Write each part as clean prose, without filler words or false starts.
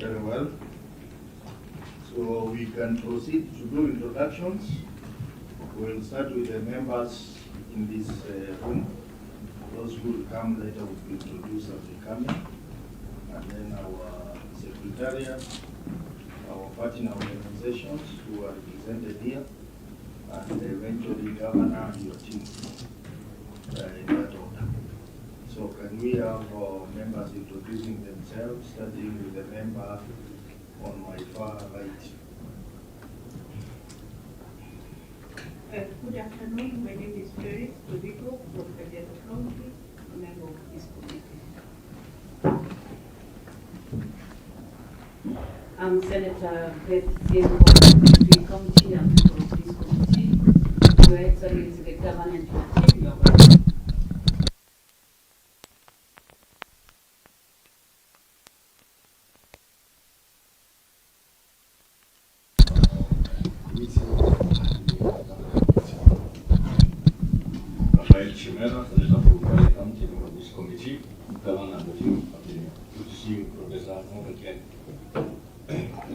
Very well. So we can proceed to do introductions. We'll start with the members in this room. Those who will come later will be introduced as they come in. And then our secretariat, our partner organizations who are represented here, and eventually governor and your team in that order. So can we have members introducing themselves, starting with the member on my far right? Good afternoon. My name is Felix Tobiko from Kang'ata County, a member of this committee. I'm Senator Beth Sienko from the County and member of this committee. Your Excellency, the governor and your team, you're welcome.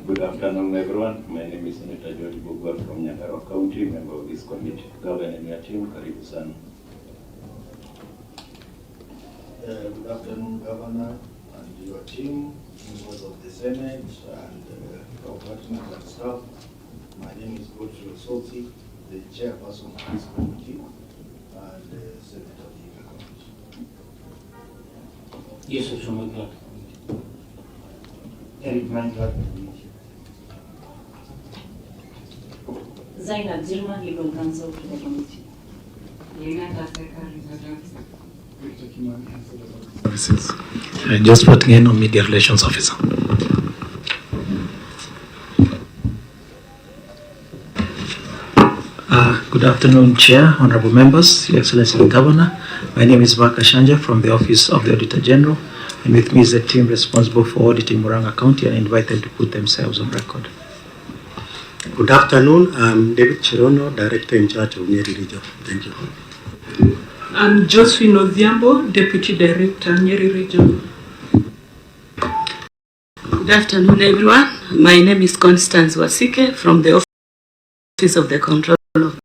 Good afternoon, everyone. My name is Senator George Bugwa from Nyakaro County, member of this committee. Governor and your team, karibu sana. Good afternoon, Governor and your team, members of the Senate and our partners and staff. My name is Godfrey Osotsi, the chairperson of this committee and Senator of the Committee. Yes, sir, from my Eric Mangat. Zainab Zilma, legal counsel to the committee. Just putting in on media relations officer. Good afternoon, Chair, honorable members, Your Excellency the Governor. My name is Vaka Shanja from the Office of the Auditor General, and with me is the team responsible for auditing Murang'a County, and I invite them to put themselves on record. Good afternoon. I'm David Chirono, Director in charge of Nyeri Region. Thank you. I'm Josephine Odhiambo, Deputy Director, Nyeri Region. Good afternoon, everyone. My name is Constance Wasike from the Office of the Control of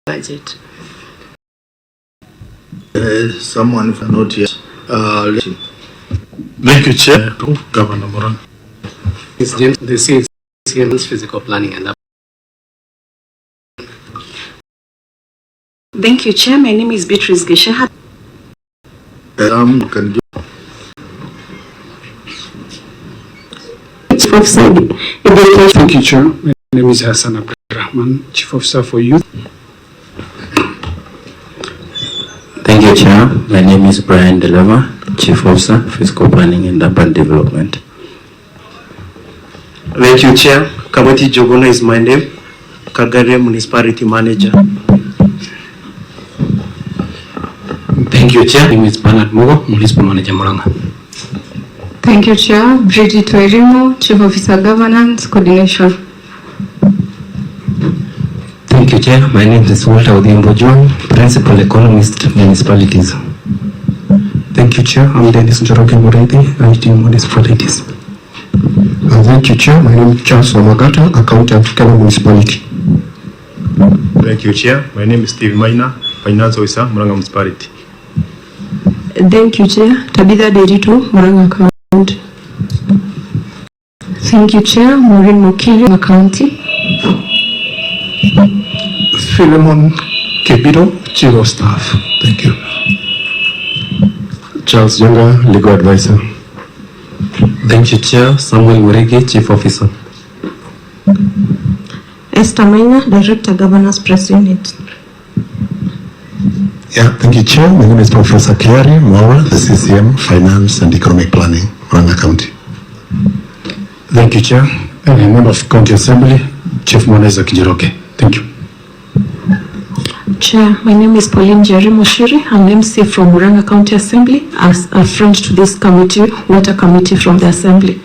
budget. Someone not here. Thank you, Chair. Governor Murang'a. It's James, the CCM's physical planning and Thank you, Chair. My name is Beatrice Gesheha. Can you Chief Officer. Thank you, Chair. My name is Hassan Abdurrahman, Chief Officer for Youth. Thank you, Chair. My name is Brian Delema, Chief Officer, Fiscal Planning and Urban Development. Thank you, Chair. Kamati Jogona is my name, Kagare Municipality Manager. Thank you, Chair. My name is Bernard Mugo, Municipal Manager Murang'a. Thank you, Chair. Bridget Werimo, Chief Officer Governance Coordination. Thank you, Chair. My name is Walter Odhiambo John, Principal Economist, Municipalities. Thank you, Chair. I'm Dennis Njoroge Mureithi, IT Municipalities. Thank you, Chair. My name is Charles Wamagata, Accountant, Kenya Municipality. Thank you, Chair. My name is Steve Maina, Finance Officer, Murang'a Municipality. Thank you, Chair. Tabitha Derito, Murang'a County. Thank you, Chair. Maureen Mokili, Murang'a County. Philemon Kebiro, Chief of Staff. Thank you. Charles Jonga, Legal Advisor. Thank you, Chair. Samuel Murigi, Chief Officer. Esther Maina, Director, Governance Press Unit. Yeah, thank you, Chair. My name is Professor Kiari Mwaura, the CCM, Finance and Economic Planning, Murang'a County. Thank you, Chair. Member of County Assembly, Chief Mwaneza Kijeroge. Thank you. Chair, my name is Pauline Jerry Moshiri. I'm MC from Murang'a County Assembly, as a friend to this committee, Water Committee from the Assembly.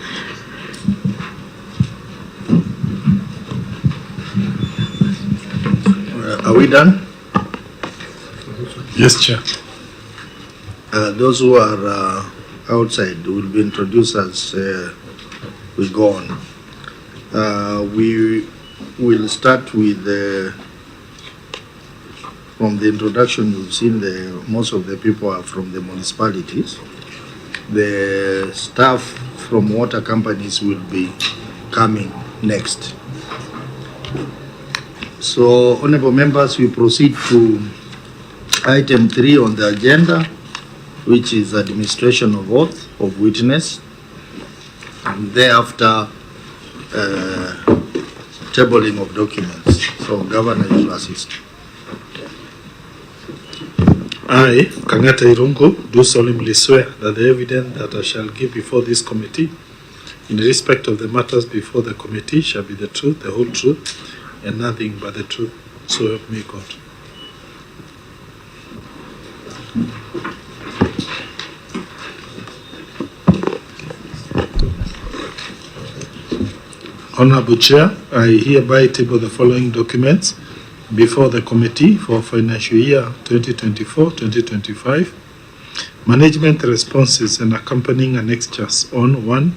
Are we done? Yes, Chair. Those who are outside will be introduced as we go on. We will start with from the introduction. You've seen most of the people are from the municipalities. The staff from water companies will be coming next. So, honorable members, we proceed to item 3 on the agenda, which is administration of oath of witness, and thereafter tabling of documents. So, Governor, you will assist. I, Kang'ata Irungu, do solemnly swear that the evidence that I shall give before this committee in respect of the matters before the committee shall be the truth, the whole truth, and nothing but the truth. So help me God. Honorable Chair, I hereby table the following documents before the committee for financial year 2024-2025. Management responses and accompanying annexures on 1.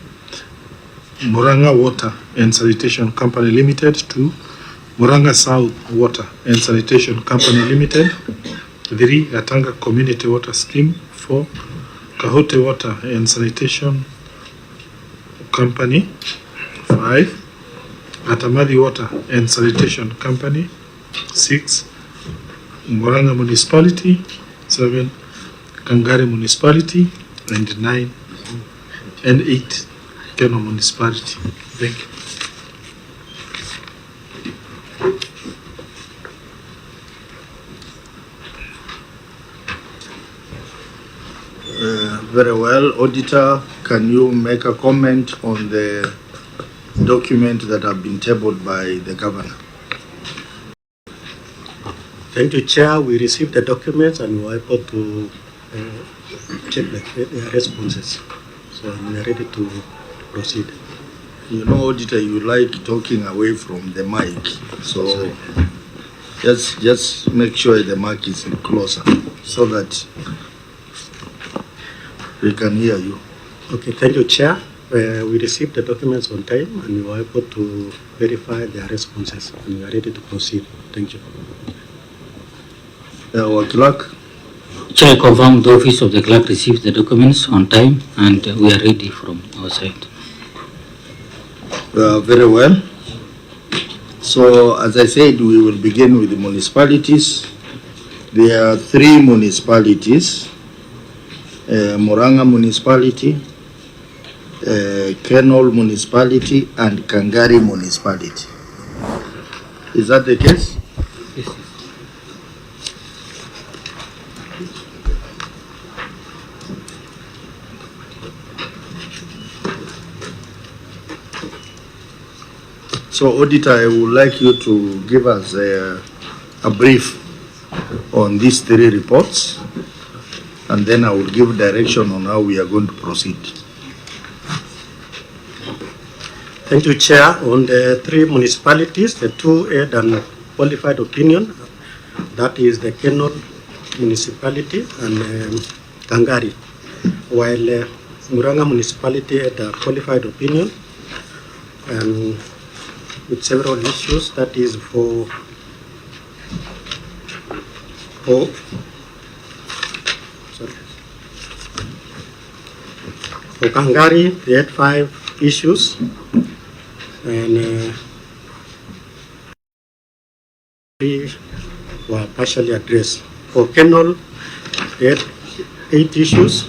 Murang'a Water and Sanitation Company Limited. 2. Murang'a South Water and Sanitation Company Limited. 3. Gatanga Community Water Scheme. 4. Kahote Water and Sanitation Company. 5. Atamadi Water and Sanitation Company. 6. Murang'a Municipality. 7. Kangari Municipality. And 9 and 8. Keno Municipality. Thank you. Very well. Auditor, can you make a comment on the document that have been tabled by the governor? Thank you, Chair. We received the documents and we were able to check their responses. So we are ready to proceed. You know, Auditor, you like talking away from the mic. So just make sure the mic is closer so that we can hear you. Okay, thank you, Chair. We received the documents on time and we were able to verify their responses and we are ready to proceed. Thank you. Our clerk. Chair, I confirm the office of the clerk received the documents on time and we are ready from our side. Very well. So, as I said, we will begin with the municipalities. There are 3 municipalities. Murang'a Municipality, Kenol Municipality, and Kangari Municipality. Is that the case? Yes. So, Auditor, I would like you to give us a brief on these 3 reports, and then I will give direction on how we are going to proceed. Thank you, Chair. On the 3 municipalities, the 2 had an qualified opinion. That is the Kenol Municipality and Kangari, while Murang'a Municipality had a qualified opinion and with several issues. That is for Kangari, they had 5 issues, and 3 were partially addressed. For Kenol, they had 8 issues,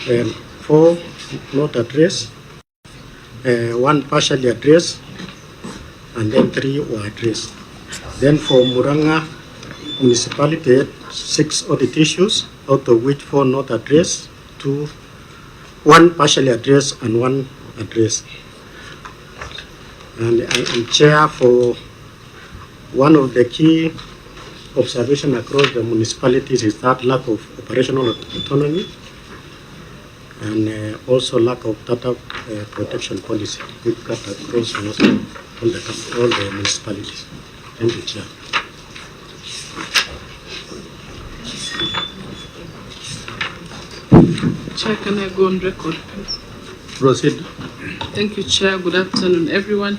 and 4 not addressed, 1 partially addressed, and then 3 were addressed. Then for Murang'a Municipality, they had 6 audit issues, out of which 4 not addressed, 1 partially addressed, and 1 addressed. And I am chair for one of the key observations across the municipalities is that lack of operational autonomy and also lack of data protection policy. We've got across most all the municipalities. Thank you, Chair. Chair, can I go on record, please? Proceed. Thank you, Chair. Good afternoon, everyone.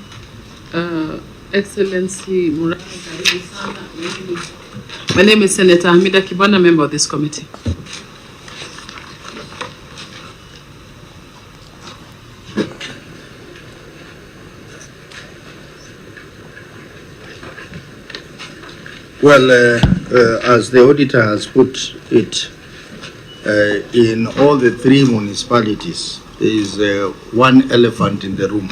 Excellency Murang'a. My name is Senator Hamida Kibwana, member of this committee. Well, as the auditor has put it, in all the three municipalities, there is one elephant in the room,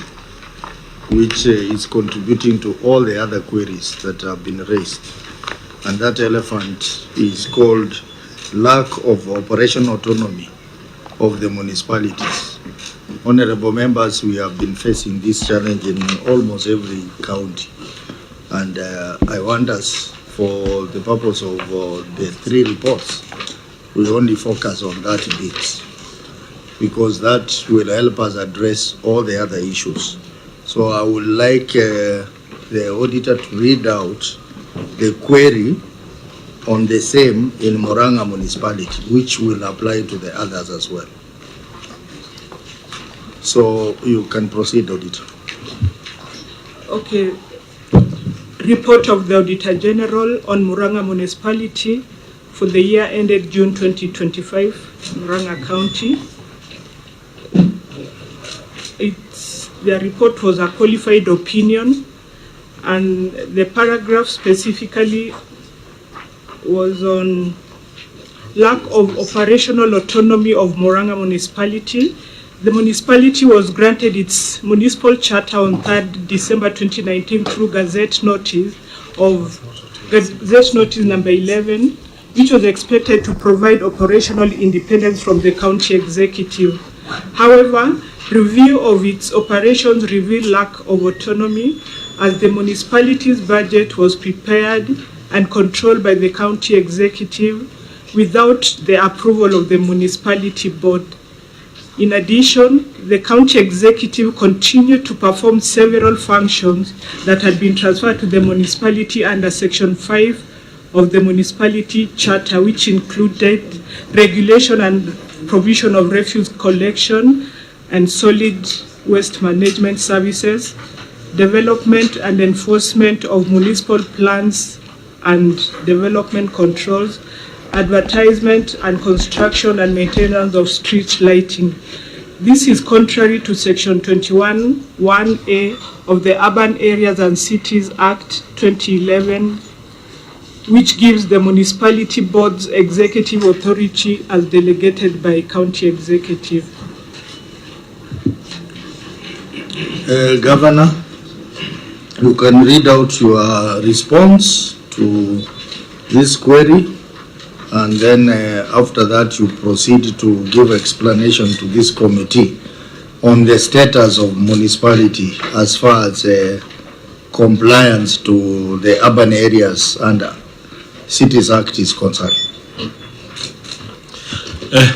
which is contributing to all the other queries that have been raised. And that elephant is called lack of operational autonomy of the municipalities. Honorable members, we have been facing this challenge in almost every county. And I want us, for the purpose of the three reports, we only focus on that bit, because that will help us address all the other issues. So I would like the auditor to read out the query on the same in Murang'a municipality, which will apply to the others as well. So you can proceed, auditor. Okay. Report of the Auditor General on Murang'a municipality for the year ended June 2025, Murang'a County. The report was a qualified opinion, and the paragraph specifically was on lack of operational autonomy of Murang'a municipality. The municipality was granted its municipal charter on 3rd December 2019 through Gazette Notice number 11, which was expected to provide operational independence from the county executive. However, review of its operations revealed lack of autonomy, as the municipality's budget was prepared and controlled by the county executive without the approval of the municipality board. In addition, the county executive continued to perform several functions that had been transferred to the municipality under Section 5 of the municipality charter, which included regulation and provision of refuse collection and solid waste management services, development and enforcement of municipal plans and development controls, advertisement and construction and maintenance of street lighting. This is contrary to Section 21(1)(a) of the Urban Areas and Cities Act 2011, which gives the municipality board's executive authority as delegated by county executive. Governor, you can read out your response to this query, and then after that you proceed to give explanation to this committee on the status of municipality as far as compliance to the Urban Areas and Cities Act is concerned.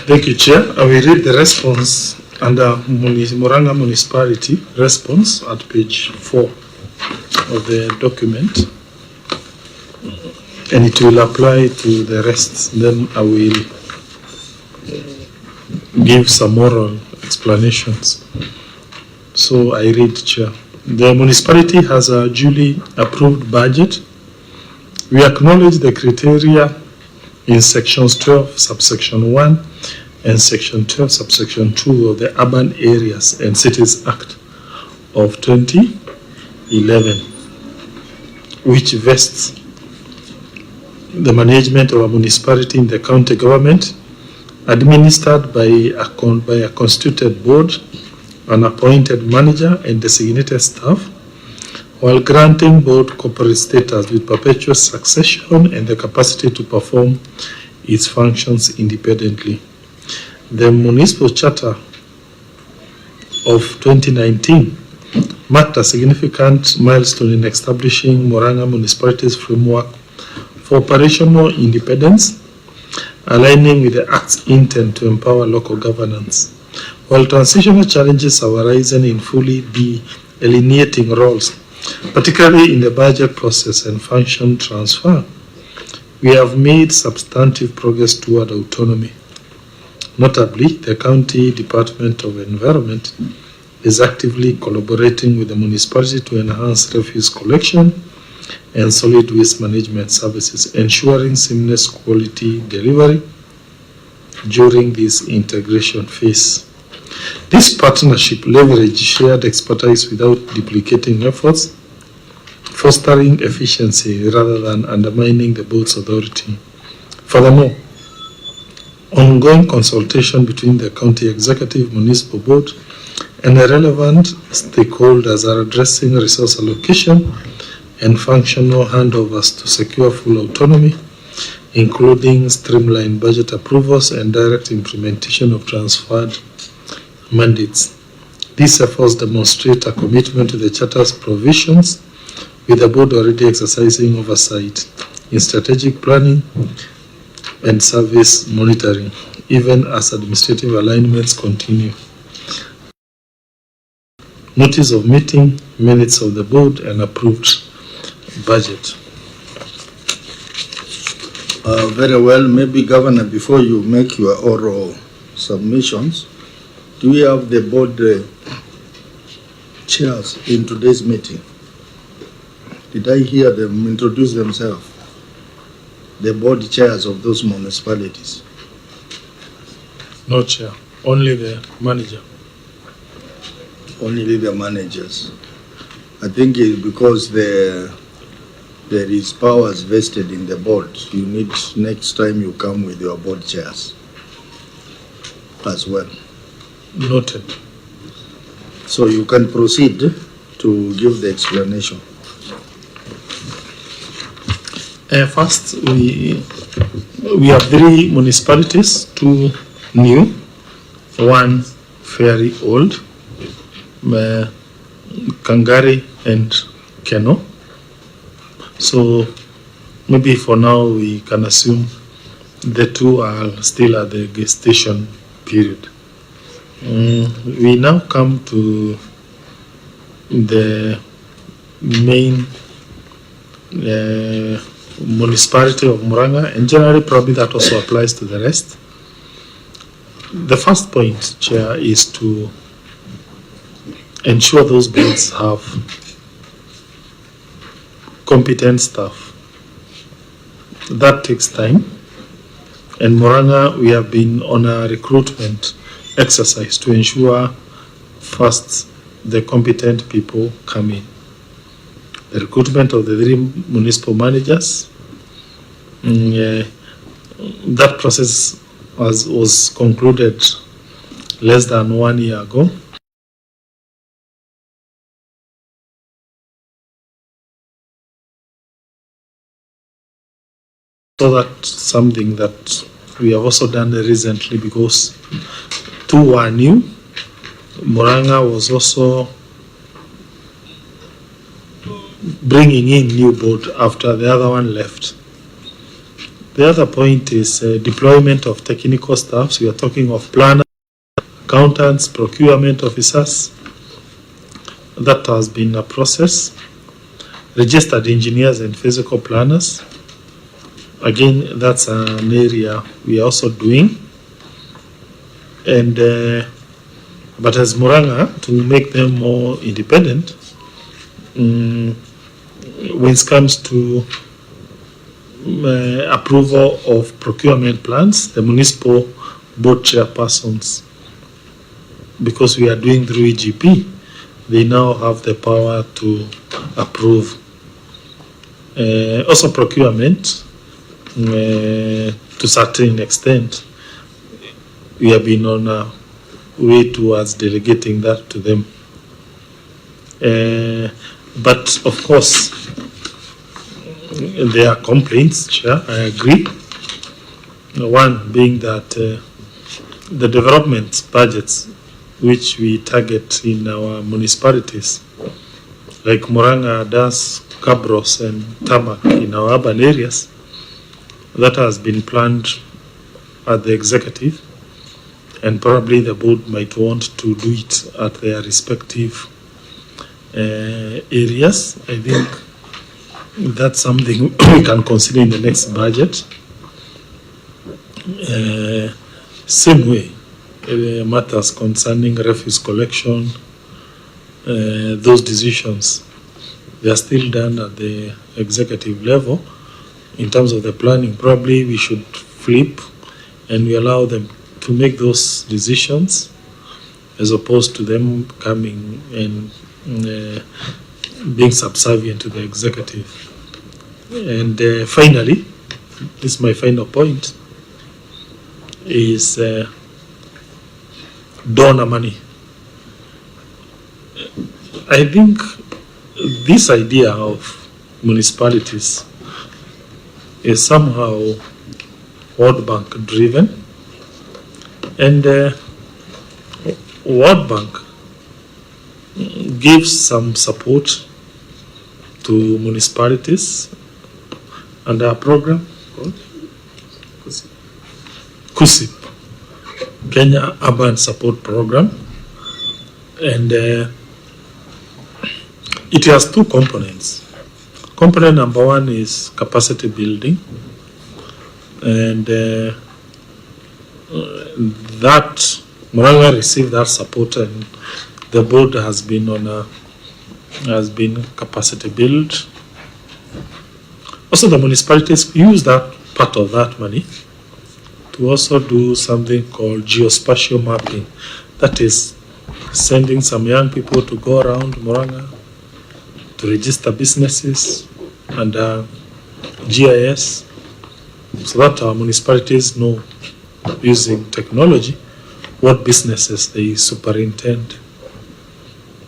Thank you, Chair. I will read the response under Murang'a municipality response at page 4 of the document, and it will apply to the rest. Then I will give some moral explanations. So I read, Chair. The municipality has a duly approved budget. We acknowledge the criteria in sections 12 subsection 1 and section 12 subsection 2 of the Urban Areas and Cities Act of 2011, which vests the management of a municipality in the county government, administered by a constituted board, an appointed manager and designated staff, while granting board corporate status with perpetual succession and the capacity to perform its functions independently. The municipal charter of 2019 marked a significant milestone in establishing Murang'a Municipality's framework for operational independence, aligning with the Act's intent to empower local governance. While transitional challenges have arisen in fully delineating roles, particularly in the budget process and function transfer, we have made substantive progress toward autonomy. Notably, the County Department of Environment is actively collaborating with the municipality to enhance refuse collection and solid waste management services, ensuring seamless quality delivery during this integration phase. This partnership leverages shared expertise without duplicating efforts, fostering efficiency rather than undermining the board's authority. Furthermore, ongoing consultation between the county executive, municipal board, and the relevant stakeholders are addressing resource allocation and functional handovers to secure full autonomy, including streamlined budget approvals and direct implementation of transferred mandates. These efforts demonstrate a commitment to the Charter's provisions, with the board already exercising oversight in strategic planning and service monitoring, even as administrative alignments continue. Notice of meeting, minutes of the board, and approved budget. Very well. Maybe, Governor, before you make your oral submissions, do we have the board chairs in today's meeting? Did I hear them introduce themselves? The board chairs of those municipalities? No chair, only the manager. Only the managers. I think it's because there is powers vested in the board. You need, next time you come with your board chairs as well. Noted. So you can proceed to give the explanation. First, we have 3 municipalities, 2 new, 1 fairly old, Kang'ata and Keno. So maybe for now we can assume the 2 are still at the gestation period. We now come to the main municipality of Murang'a, and generally probably that also applies to the rest. The first point, Chair, is to ensure those boards have competent staff. That takes time, and Murang'a, we have been on a recruitment exercise to ensure first the competent people come in. The recruitment of the 3 municipal managers, that process was concluded less than 1 year ago. So that's something that we have also done recently, because 2 were new. Murang'a was also bringing in new board after the other one left. The other point is deployment of technical staffs. We are talking of planners, accountants, procurement officers. That has been a process. Registered engineers and physical planners. Again, that's an area we are also doing. And but as Murang'a, to make them more independent, when it comes to approval of procurement plans, the municipal board chairpersons, because we are doing through EGP, they now have the power to approve. Also procurement, to a certain extent, we have been on a way towards delegating that to them. But of course, there are complaints, Chair, I agree. One being that the development budgets which we target in our municipalities like Murang'a does cabros and tarmac in our urban areas. That has been planned at the executive, and probably the board might want to do it at their respective areas. I think that's something we can consider in the next budget. Same way, matters concerning refuse collection, those decisions, they are still done at the executive level. In terms of the planning, probably we should flip and we allow them to make those decisions as opposed to them coming and being subservient to the executive. And finally, this is my final point, is donor money. I think this idea of municipalities is somehow World Bank driven, and World Bank gives some support to municipalities under a program called KUSIP, Kenya Urban Support Program, and it has two components. Component number one is capacity building, and that Murang'a received that support, and the board has been capacity build. Also, the municipalities use that part of that money to also do something called geospatial mapping. That is sending some young people to go around Murang'a to register businesses under GIS, so that our municipalities know, using technology, what businesses they superintend.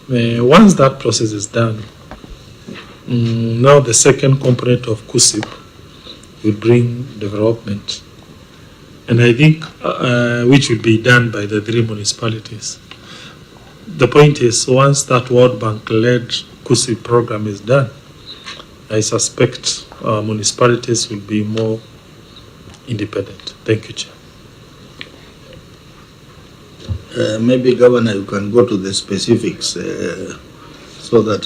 Once that process is done, now the second component of KUSIP will bring development, and I think which will be done by the three municipalities. The point is, once that World Bank-led KUSIP program is done, I suspect municipalities will be more independent. Thank you, Chair. Maybe, Governor, you can go to the specifics so that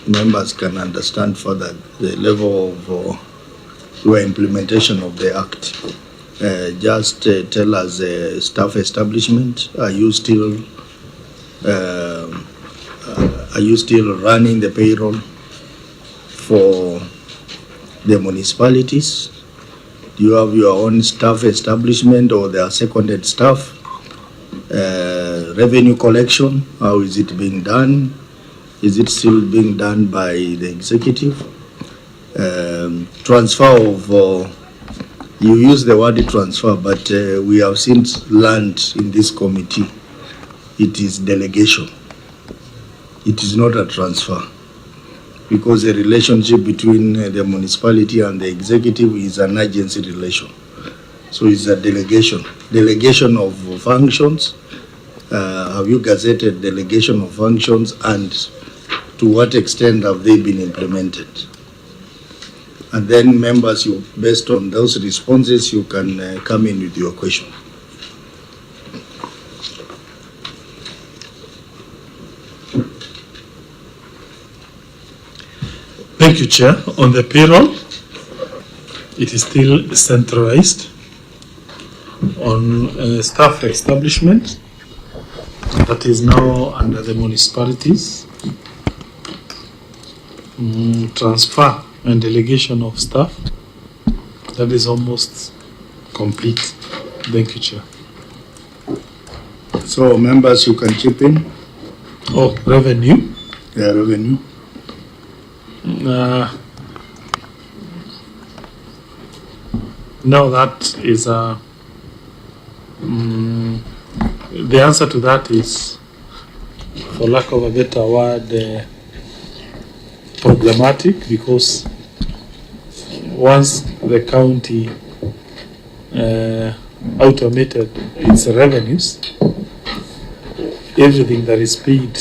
members can understand further the level of your implementation of the Act. Just tell us staff establishment. Are you still running the payroll for the municipalities? Do you have your own staff establishment, or there are seconded staff? Revenue collection, how is it being done? Is it still being done by the executive? Transfer of, you use the word transfer, but we have since learned in this committee, it is delegation. It is not a transfer, because the relationship between the municipality and the executive is an agency relation. So it's a delegation of functions. Have you gazetted delegation of functions, and to what extent have they been implemented? And then members, you, based on those responses, you can come in with your question. Thank you, Chair. On the payroll, it is still centralized. On staff establishment, that is now under the municipalities. Transfer and delegation of staff, that is almost complete. Thank you, Chair. So members, you can chip in. Oh, revenue. Yeah, revenue. No, that is a. The answer to that is, for lack of a better word, problematic, because once the county automated its revenues, everything that is paid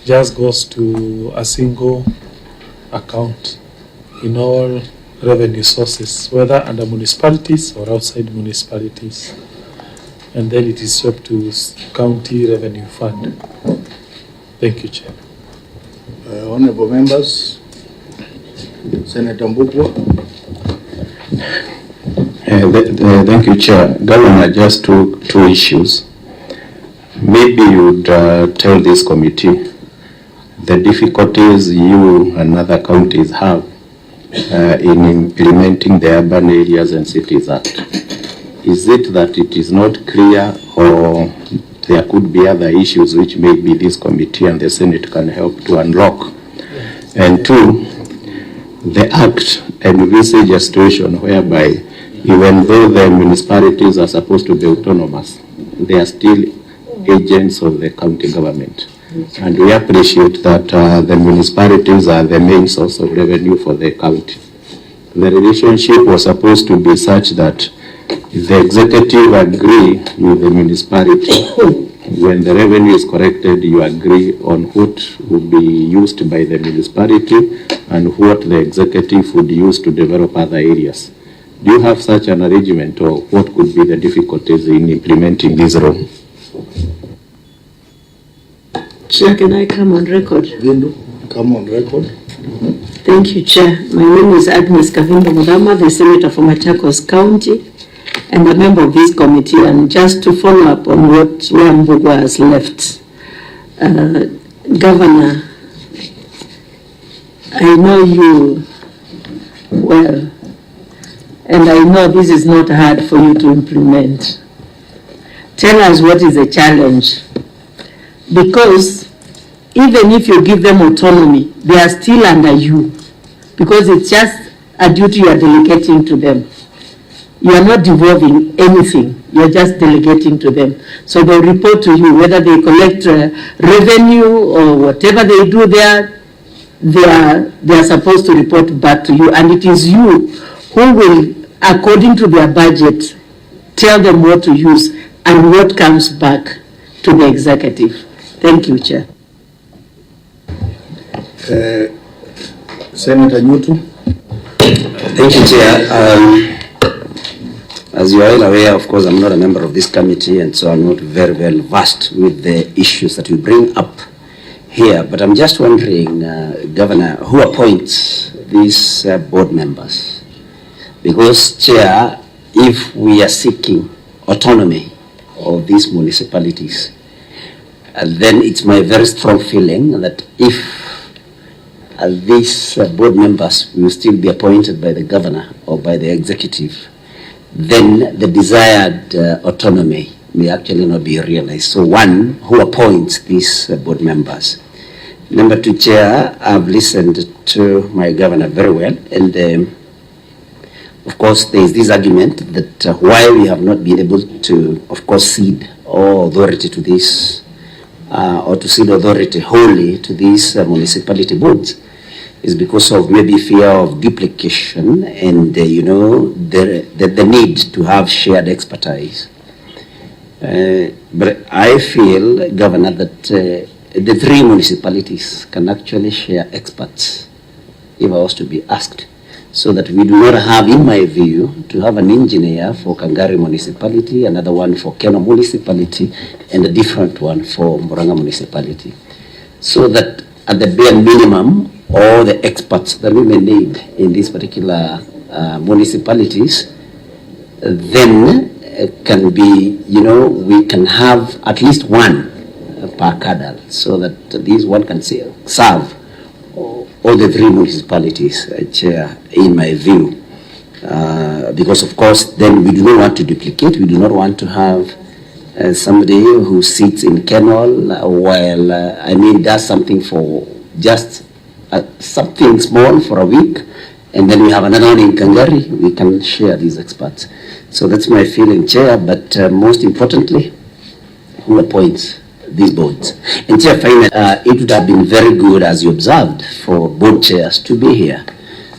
just goes to a single account in all revenue sources, whether under municipalities or outside municipalities. And then it is swept to county revenue fund. Thank you, Chair. Honorable members, Senator Mbukwa. Thank you, Chair. Governor, just two issues. Maybe you would tell this committee the difficulties you and other counties have in implementing the Urban Areas and Cities Act. Is it that it is not clear, or there could be other issues which maybe this committee and the Senate can help to unlock? And two, the Act envisages a situation whereby even though the municipalities are supposed to be autonomous, they are still agents of the county government. And we appreciate that the municipalities are the main source of revenue for the county. The relationship was supposed to be such that if the executive agree with the municipality, when the revenue is collected, you agree on what will be used by the municipality and what the executive would use to develop other areas. Do you have such an arrangement, or what could be the difficulties in implementing this role? Chair, can I come on record? Come on record. Thank you, Chair. My name is Agnes Kavimba Mudama, the Senator from Machakos County, and a member of this committee. And just to follow up on what Mbugwa has left, Governor, I know you well, and I know this is not hard for you to implement. Tell us what is the challenge, because even if you give them autonomy, they are still under you, because it's just a duty you are delegating to them. You are not devolving anything, you are just delegating to them. So they'll report to you, whether they collect revenue or whatever they do there, they are supposed to report back to you, and it is you who will, according to their budget, tell them what to use and what comes back to the executive. Thank you, Chair. Senator Newton. Thank you, Chair. As you are all aware, of course, I'm not a member of this committee, and so I'm not very well versed with the issues that you bring up here. But I'm just wondering, Governor, who appoints these board members? Because, Chair, if we are seeking autonomy of these municipalities, then it's my very strong feeling that if these board members will still be appointed by the governor or by the executive, then the desired autonomy may actually not be realized. So one, who appoints these board members? Number two, Chair, I've listened to my governor very well, and of course there is this argument that why we have not been able to, of course, cede all authority to this or to cede authority wholly to these municipality boards is because of maybe fear of duplication and the need to have shared expertise. But I feel, Governor, that the three municipalities can actually share experts if I was to be asked, so that we do not have, in my view, to have an engineer for Kangari municipality, another one for Keno municipality, and a different one for Murang'a municipality. So that at the bare minimum, all the experts that we may need in these particular municipalities then can be, we can have at least one per cadre, so that these one can serve all the three municipalities, Chair, in my view. Because of course, then we do not want to duplicate, we do not want to have somebody who sits in kennel while, does something for just something small for a week, and then we have another one in Kangari. We can share these experts. So that's my feeling, Chair, but most importantly, who appoints these boards? And Chair, finally, it would have been very good, as you observed, for board chairs to be here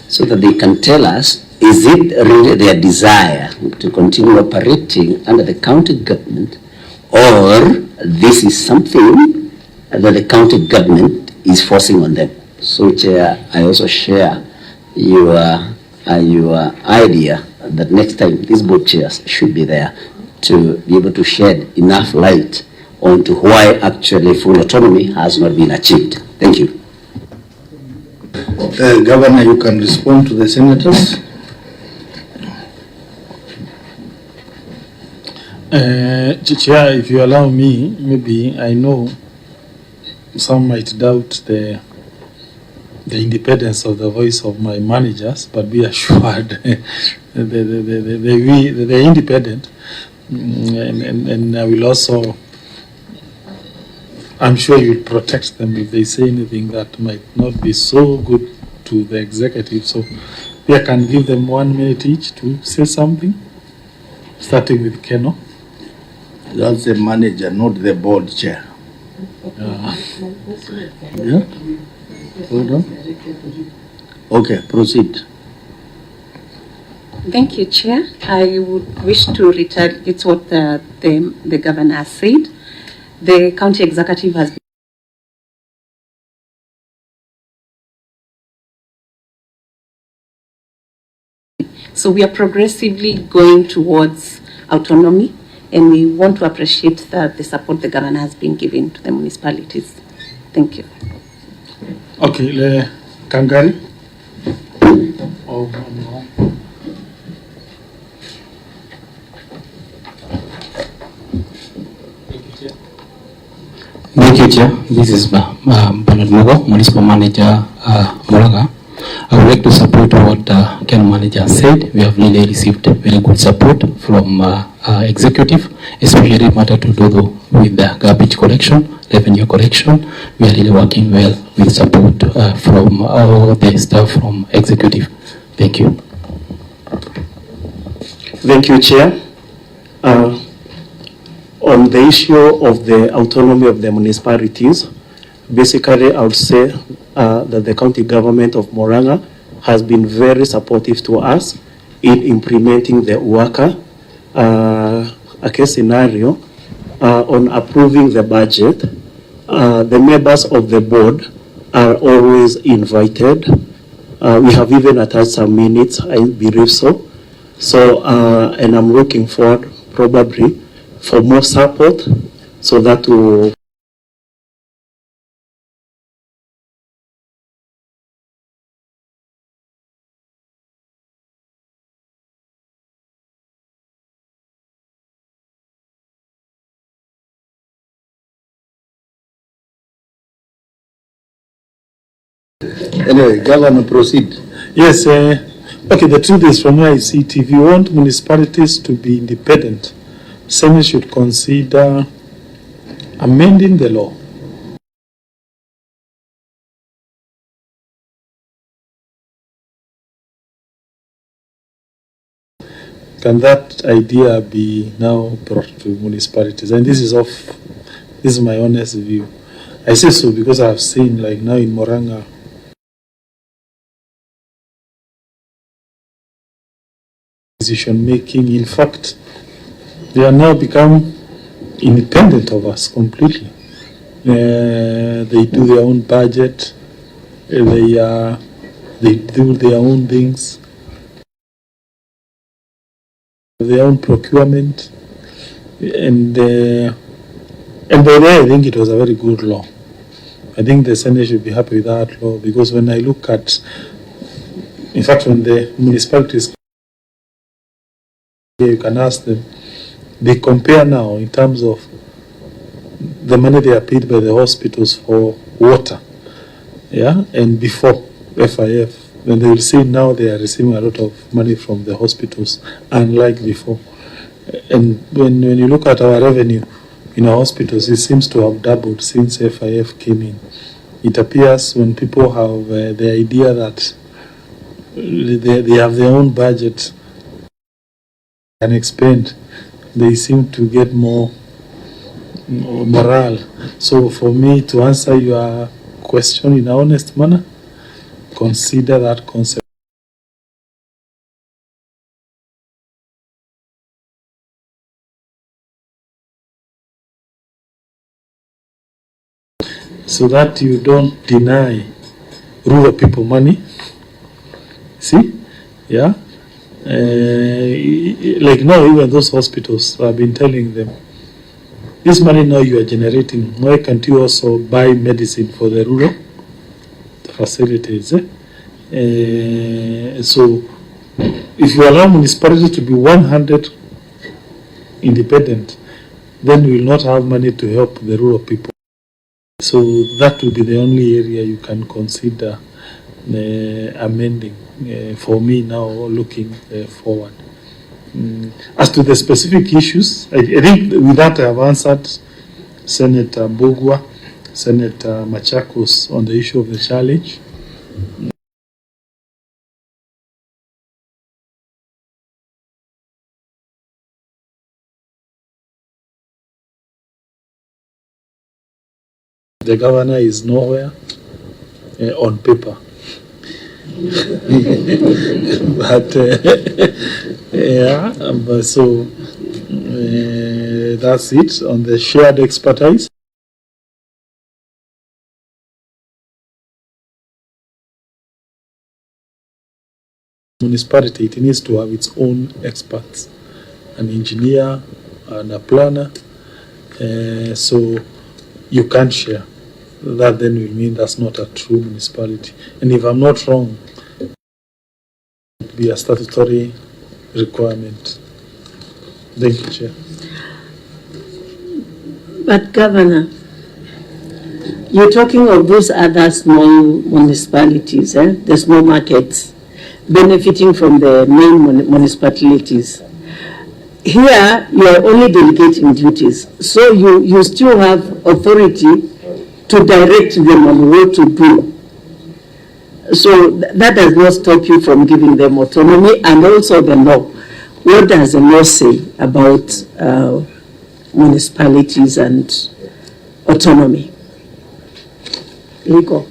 so that they can tell us, is it really their desire to continue operating under the county government, or this is something that the county government is forcing on them. So, Chair, I also share your idea that next time these board chairs should be there to be able to shed enough light onto why actually full autonomy has not been achieved. Thank you. Governor, you can respond to the senators. Chair, if you allow me, maybe I know some might doubt the independence of the voice of my managers, but be assured they're independent, and I will also, I'm sure you'll protect them if they say anything that might not be so good to the executive. So I can give them 1 minute each to say something, starting with Keno. That's the manager, not the board chair. Yeah? Hold on. Okay, proceed. Thank you, Chair. I would wish to retaliate what the governor has said. The county executive has so we are progressively going towards autonomy, and we want to appreciate the support the governor has been giving to the municipalities. Thank you. Okay, Kangari. Oh, no. Thank you, Chair. This is Bernard Mugo, Municipal Manager, Murang'a. I would like to support what Ken Manager said. We have really received very good support from executive, especially matter to do with the garbage collection, revenue collection. We are really working well with support from all the staff from executive. Thank you. Thank you, Chair. On the issue of the autonomy of the municipalities, basically I would say that the county government of Murang'a has been very supportive to us in implementing the worker a case scenario on approving the budget. The members of the board are always invited. We have even attached some minutes, I believe so. So, and I'm looking forward probably for more support so that will Anyway, Governor, proceed. Yes, okay, the truth is, from where I see it, if you want municipalities to be independent, Senate should consider amending the law. Can that idea be now brought to municipalities? And this is my honest view. I say so because I have seen, like now in Murang'a, decision making. In fact, they are now become independent of us completely. They do their own budget. They do their own things, their own procurement, and by the way, I think it was a very good law. I think the Senate should be happy with that law, because when I look at, in fact, when the municipalities, you can ask them, they compare now in terms of the money they are paid by the hospitals for water, yeah, and before FIF, then they will see now they are receiving a lot of money from the hospitals, unlike before. And when you look at our revenue in our hospitals, it seems to have doubled since FIF came in. It appears when people have the idea that they have their own budget and expend, they seem to get more morale. So for me to answer your question in an honest manner, consider that concept. so that you don't deny rural people money. See? Yeah? Like now, even those hospitals, I've been telling them, this money now you are generating, why can't you also buy medicine for the rural facilities? So, if you allow municipalities to be 100 independent, then we will not have money to help the rural people. So that will be the only area you can consider amending for me now, looking forward. As to the specific issues, I think with that I have answered Senator Mbugua, Senator Machakos on the issue of the challenge. The governor is nowhere on paper. But yeah, so that's it on the shared expertise. Municipality, it needs to have its own experts, an engineer and a planner, so you can't share. That then will mean that's not a true municipality. And if I'm not wrong, it would be a statutory requirement. Thank you, Chair. But Governor, you're talking of those other small municipalities, the small markets, benefiting from the main municipalities. Here, you are only delegating duties. So you still have authority to direct them on what to do. So that does not stop you from giving them autonomy, and also the law. What does the law say about municipalities and autonomy? Legal.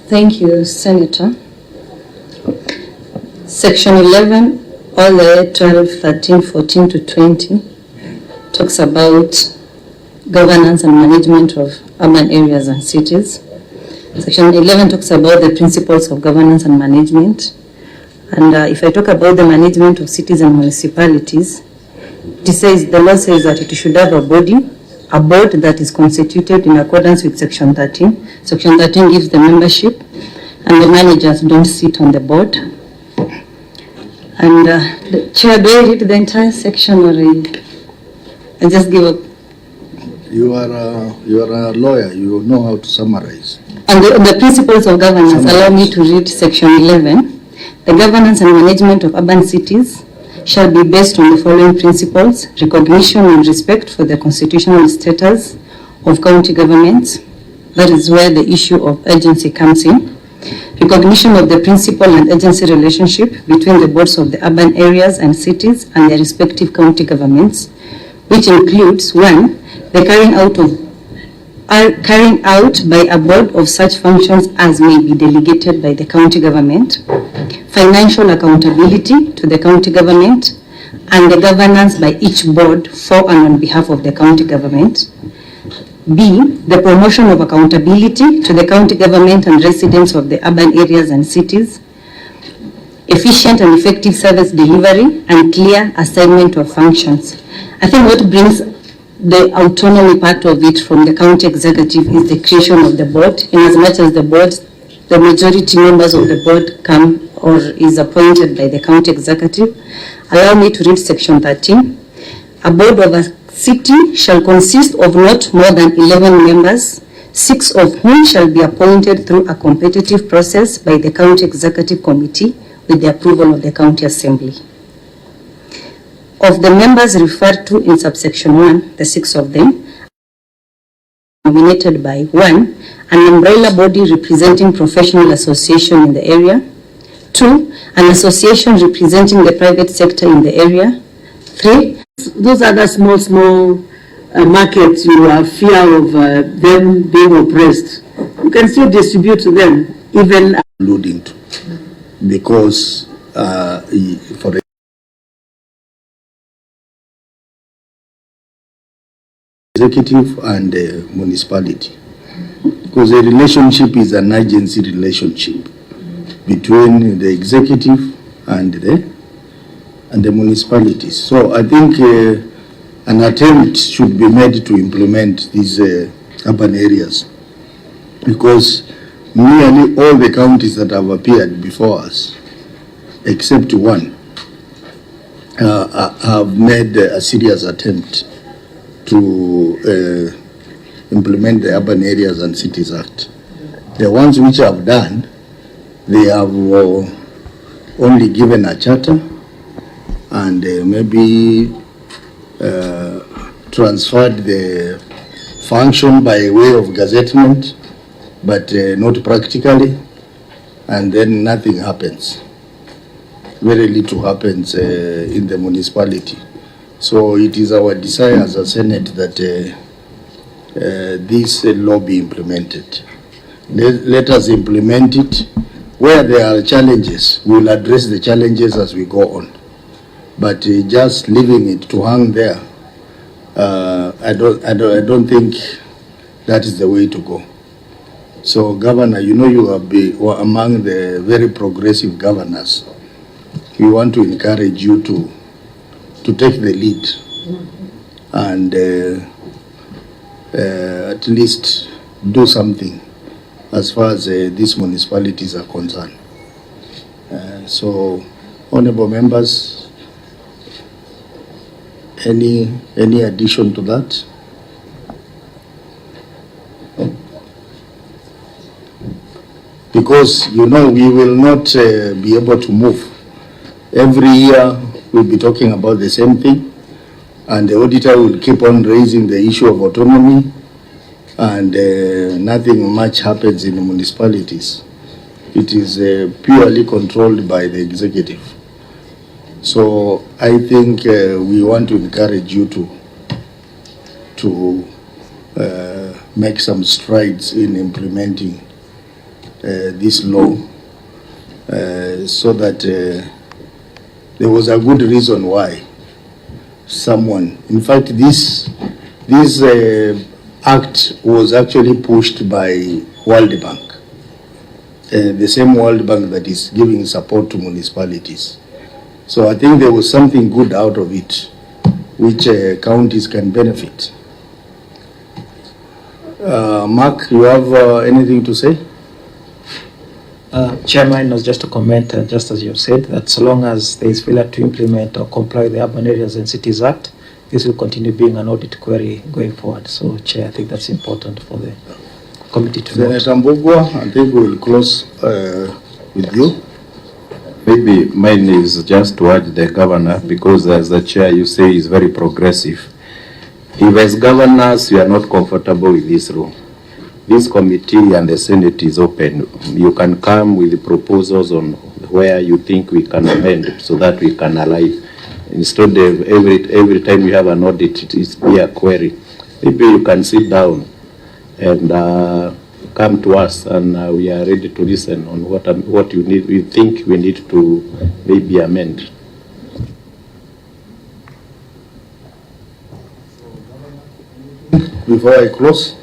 Thank you, Senator. Section 11, all the way 12, 13, 14 to 20, talks about governance and management of urban areas and cities. Section 11 talks about the principles of governance and management. And if I talk about the management of cities and municipalities, the law says that it should have a board that is constituted in accordance with Section 13. Section 13 gives the membership, and the managers don't sit on the board. And the Chair, do I read the entire section, or I just give up? You are a lawyer. You know how to summarize. And the principles of governance allow me to read Section 11. The governance and management of urban cities shall be based on the following principles: recognition and respect for the constitutional status of county governments. That is where the issue of agency comes in. Recognition of the principal and agency relationship between the boards of the urban areas and cities and their respective county governments, which includes 1, the carrying out by a board of such functions as may be delegated by the county government, financial accountability to the county government, and the governance by each board for and on behalf of the county government. B, the promotion of accountability to the county government and residents of the urban areas and cities, efficient and effective service delivery, and clear assignment of functions. I think what brings the autonomy part of it from the county executive is the creation of the board, in as much as the board, the majority members of the board come or is appointed by the county executive. Allow me to read Section 13. A board of a city shall consist of not more than 11 members, 6 of whom shall be appointed through a competitive process by the county executive committee with the approval of the county assembly. Of the members referred to in subsection 1, the 6 of them are nominated by 1, an umbrella body representing professional association in the area; 2, an association representing the private sector in the area; 3, those other small markets, you have fear of them being oppressed. You can still distribute to them, even alluding to, because for executive and municipality, because the relationship is an agency relationship between the executive and the municipalities. So I think an attempt should be made to implement these urban areas, because nearly all the counties that have appeared before us, except one, have made a serious attempt to implement the Urban Areas and Cities Act. The ones which have done, they have only given a charter and maybe transferred the function by way of gazettement, but not practically, and then nothing happens. Very little happens in the municipality. So it is our desire as a Senate that this law be implemented. Let us implement it. Where there are challenges, we will address the challenges as we go on. But just leaving it to hang there, I don't think that is the way to go. So, Governor, you know you are among the very progressive governors. We want to encourage you to take the lead and at least do something as far as these municipalities are concerned. So, honorable members, any addition to that? Because, you know, we will not be able to move. Every year we'll be talking about the same thing, and the auditor will keep on raising the issue of autonomy, and nothing much happens in the municipalities. It is purely controlled by the executive. So I think we want to encourage you to make some strides in implementing this law, so that there was a good reason why someone, in fact, this act was actually pushed by World Bank, the same World Bank that is giving support to municipalities. So I think there was something good out of it, which counties can benefit. Mark, you have anything to say? Chairman, was just to comment, just as you have said, that so long as there is failure to implement or comply with the Urban Areas and Cities Act, this will continue being an audit query going forward. So, Chair, I think that's important for the committee to note. Senator Mbugua, I think we'll close with you. Maybe mine is just to urge the governor, because as the chair you say is very progressive. If as governors you are not comfortable with this rule, this committee and the Senate is open. You can come with proposals on where you think we can amend so that we can align. Instead of every time we have an audit, it is be a query. Maybe you can sit down and come to us, and we are ready to listen on what you need. We think we need to maybe amend. Before I close.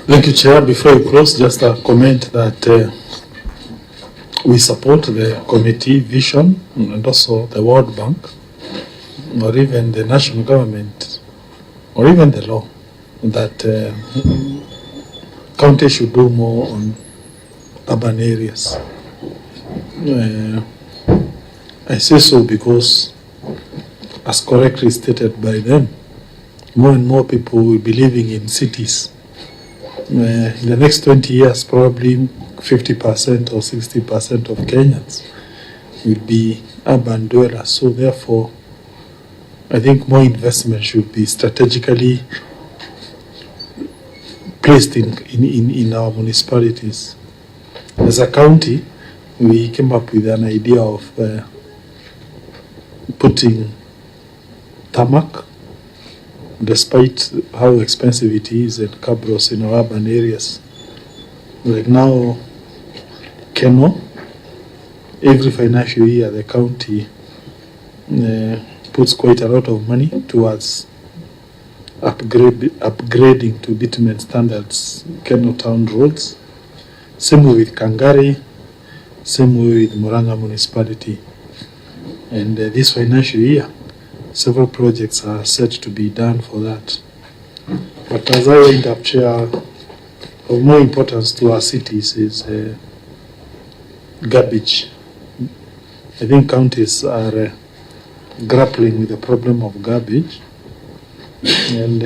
Thank you, Chair. Before we close, just a comment that we support the committee vision and also the World Bank, or even the national government, or even the law, that counties should do more on urban areas. I say so because, as correctly stated by them, more and more people will be living in cities. In the next 20 years, probably 50% or 60% of Kenyans will be urban dwellers. So therefore, I think more investment should be strategically placed in our municipalities. As a county, we came up with an idea of putting tarmac, despite how expensive it is, and cabros in our urban areas. Like now, Keno every financial year the county puts quite a lot of money towards upgrading to bitumen standards Keno town roads. Same way with Kangari, same way with Murang'a municipality. And this financial year, several projects are set to be done for that. But as I wind up, Chair, of more importance to our cities is garbage. I think counties are grappling with the problem of garbage, and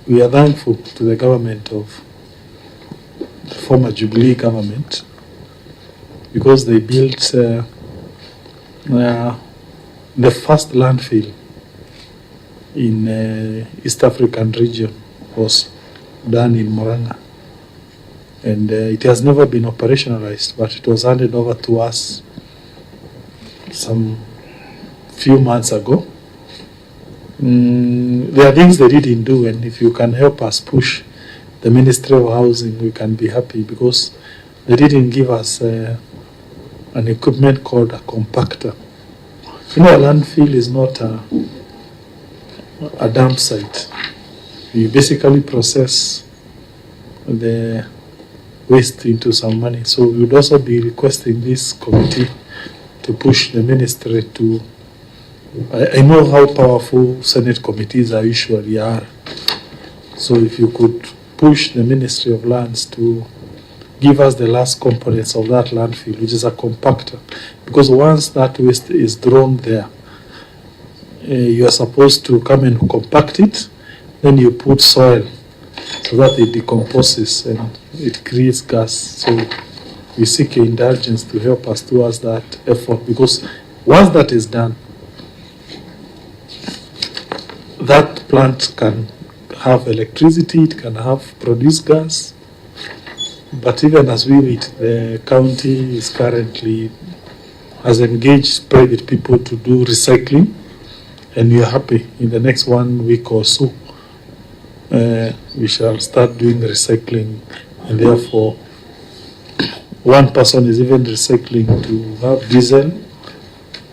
we are thankful to the government of the former Jubilee government because they built the first landfill in East African region was done in Murang'a, and it has never been operationalized, but it was handed over to us some few months ago. There are things they didn't do, and if you can help us push the Ministry of Housing, we can be happy because they didn't give us an equipment called a compactor. You know, a landfill is not a dump site. We basically process the waste into some money. So we would also be requesting this committee to push the ministry to, I know how powerful Senate committees are usually are. So if you could push the Ministry of Lands to give us the last components of that landfill, which is a compactor. Because once that waste is thrown there, you are supposed to come and compact it, then you put soil so that it decomposes and it creates gas. So we seek your indulgence to help us towards that effort, because once that is done, that plant can have electricity, it can have produce gas. But even as we wait, the county is currently has engaged private people to do recycling, and we are happy in the next 1 week or so we shall start doing recycling, and therefore one person is even recycling to have diesel,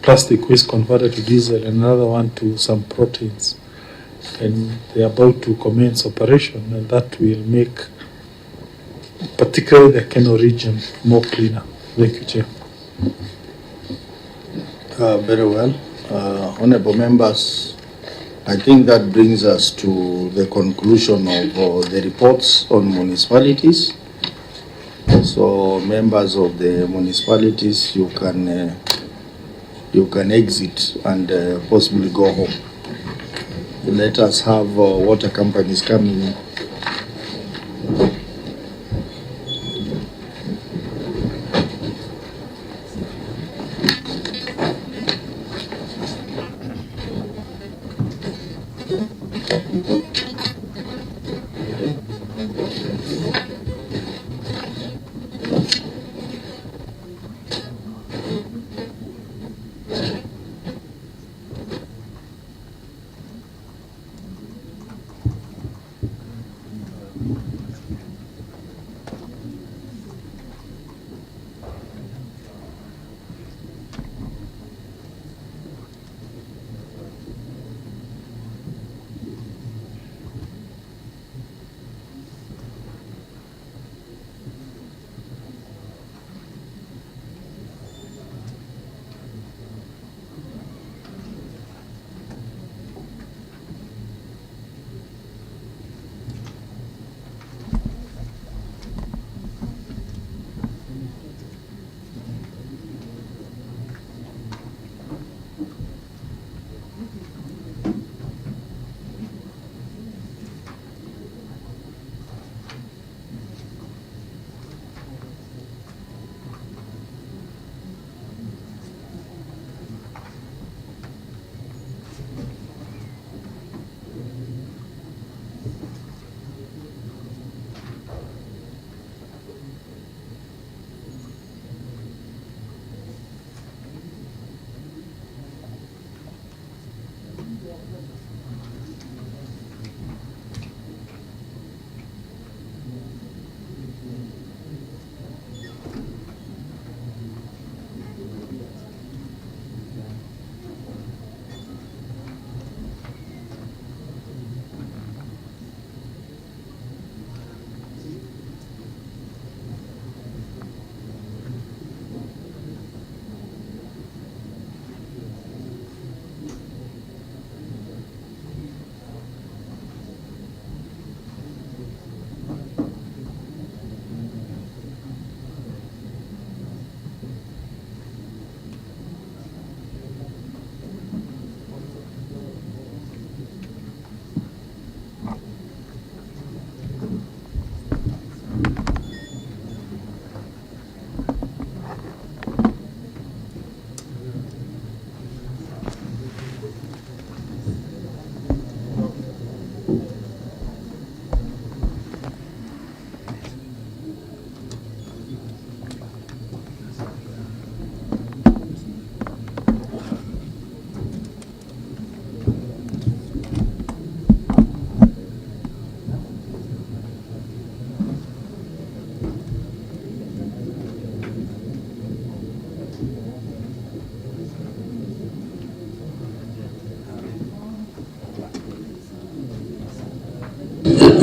plastic waste converted to diesel, and another one to some proteins, and they are about to commence operation, and that will make particularly the Keno region more cleaner. Thank you, Chair. Very well. Honorable members, I think that brings us to the conclusion of the reports on municipalities. So members of the municipalities, you can exit and possibly go home. Let us have water companies coming in.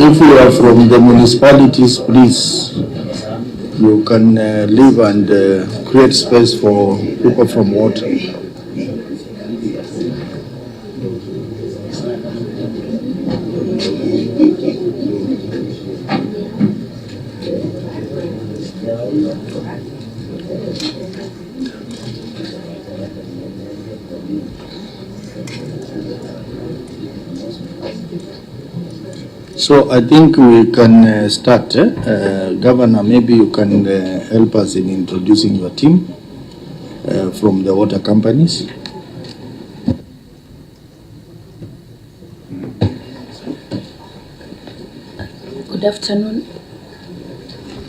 If you are from the municipalities, please, you can leave and create space for people from water. So I think we can start. Governor, maybe you can help us in introducing your team from the water companies. Good afternoon,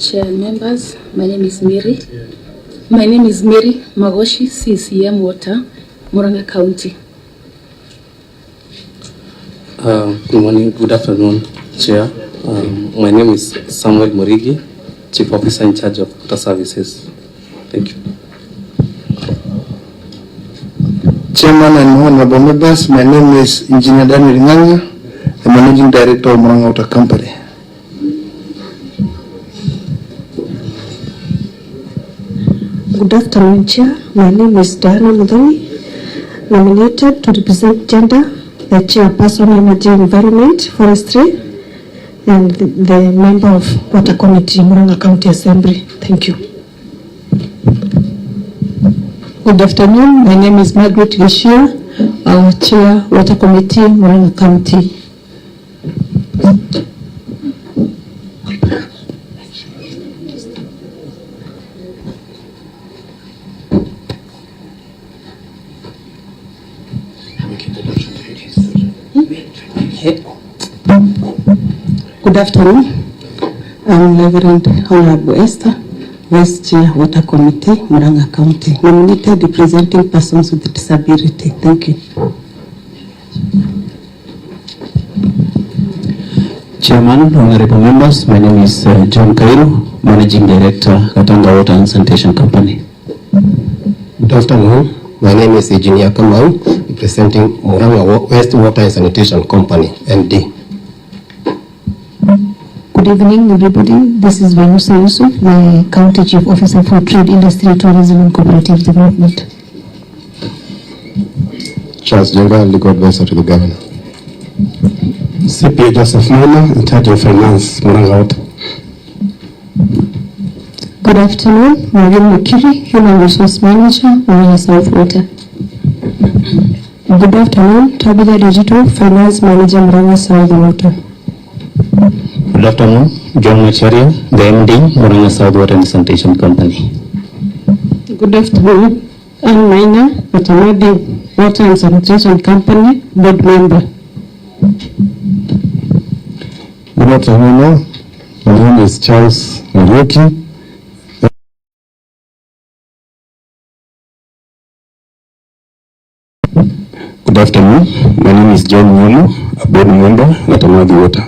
Chair members. My name is Mary. My name is Mary Magoshi, CCM Water, Murang'a County. Good morning, good afternoon, Chair. My name is Samuel Murigi, Chief Officer in charge of Water Services. Thank you. Chairman and honorable members, my name is Engineer Daniel Ng'ang'a, the Managing Director of Murang'a Water Company. Good afternoon, Chair. My name is Diana Mudhoni, nominated to represent gender, the Chairperson, Energy, Environment, Forestry, and the member of Water Committee, Murang'a County Assembly. Thank you. Good afternoon. My name is Margaret Gishia, Chair, Water Committee, Murang'a County. Good afternoon. I'm Reverend Honorable Esther, Vice Chair, Water Committee, Murang'a County, nominated representing persons with disability. Thank you. Chairman, honorable members, my name is John Kairo, Managing Director, Katanga Water and Sanitation Company. Good afternoon. My name is Engineer Kamau, representing Murang'a West Water and Sanitation Company, MD. Good evening, everybody. This is Vanusa Yusuf, the County Chief Officer for Trade, Industry, Tourism and Cooperative Development. Charles Jenga, Legal Advisor to the Governor. CPA Joseph Mona, in charge of finance, Murang'a Water. Good afternoon, Maureen Makiri, Human Resource Manager, Murang'a South Water. Good afternoon, Tabitha Digital, Finance Manager, Murang'a South Water. Good afternoon, John Macharia, the MD, Murang'a South Water and Sanitation Company. Good afternoon, I'm Maina, Watamadi Water and Sanitation Company, Board Member. Good afternoon. My name is Charles Muriuki. Good afternoon. My name is John Nyomo, a board member at Amadi Water.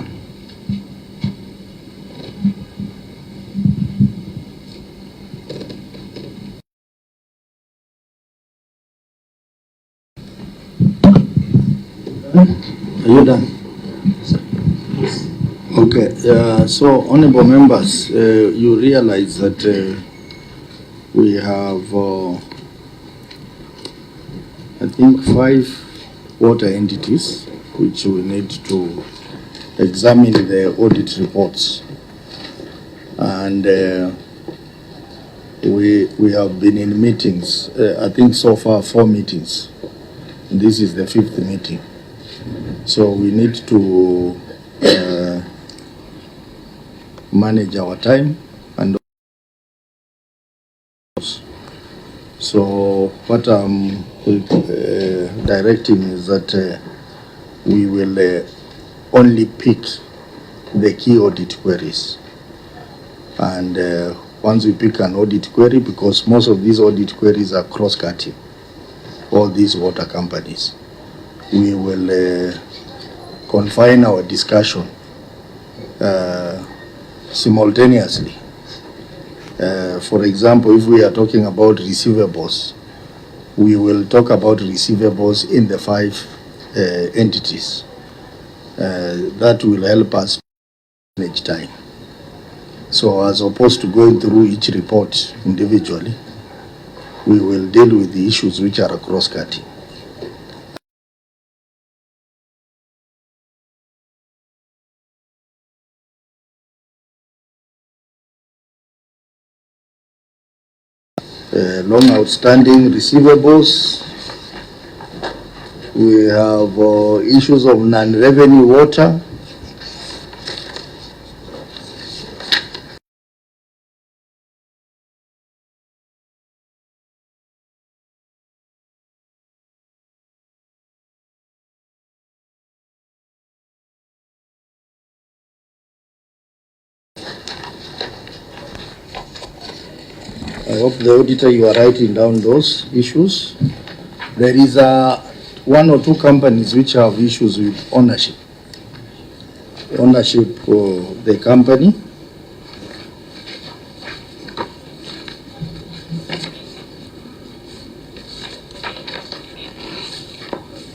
Are you done? Okay, so honorable members, you realize that we have, I think, 5 water entities which we need to examine the audit reports. And we have been in meetings, I think so far 4 meetings. This is the 5th meeting. So we need to manage our time and so what I'm directing is that we will only pick the key audit queries, and once we pick an audit query, because most of these audit queries are cross-cutting, all these water companies, we will confine our discussion simultaneously. For example, if we are talking about receivables, we will talk about receivables in the 5 entities. That will help us each time. So as opposed to going through each report individually, we will deal with the issues which are cross-cutting. Long outstanding receivables. We have issues of non-revenue water. I hope the auditor, you are writing down those issues. There is one or two companies which have issues with ownership. Ownership of the company.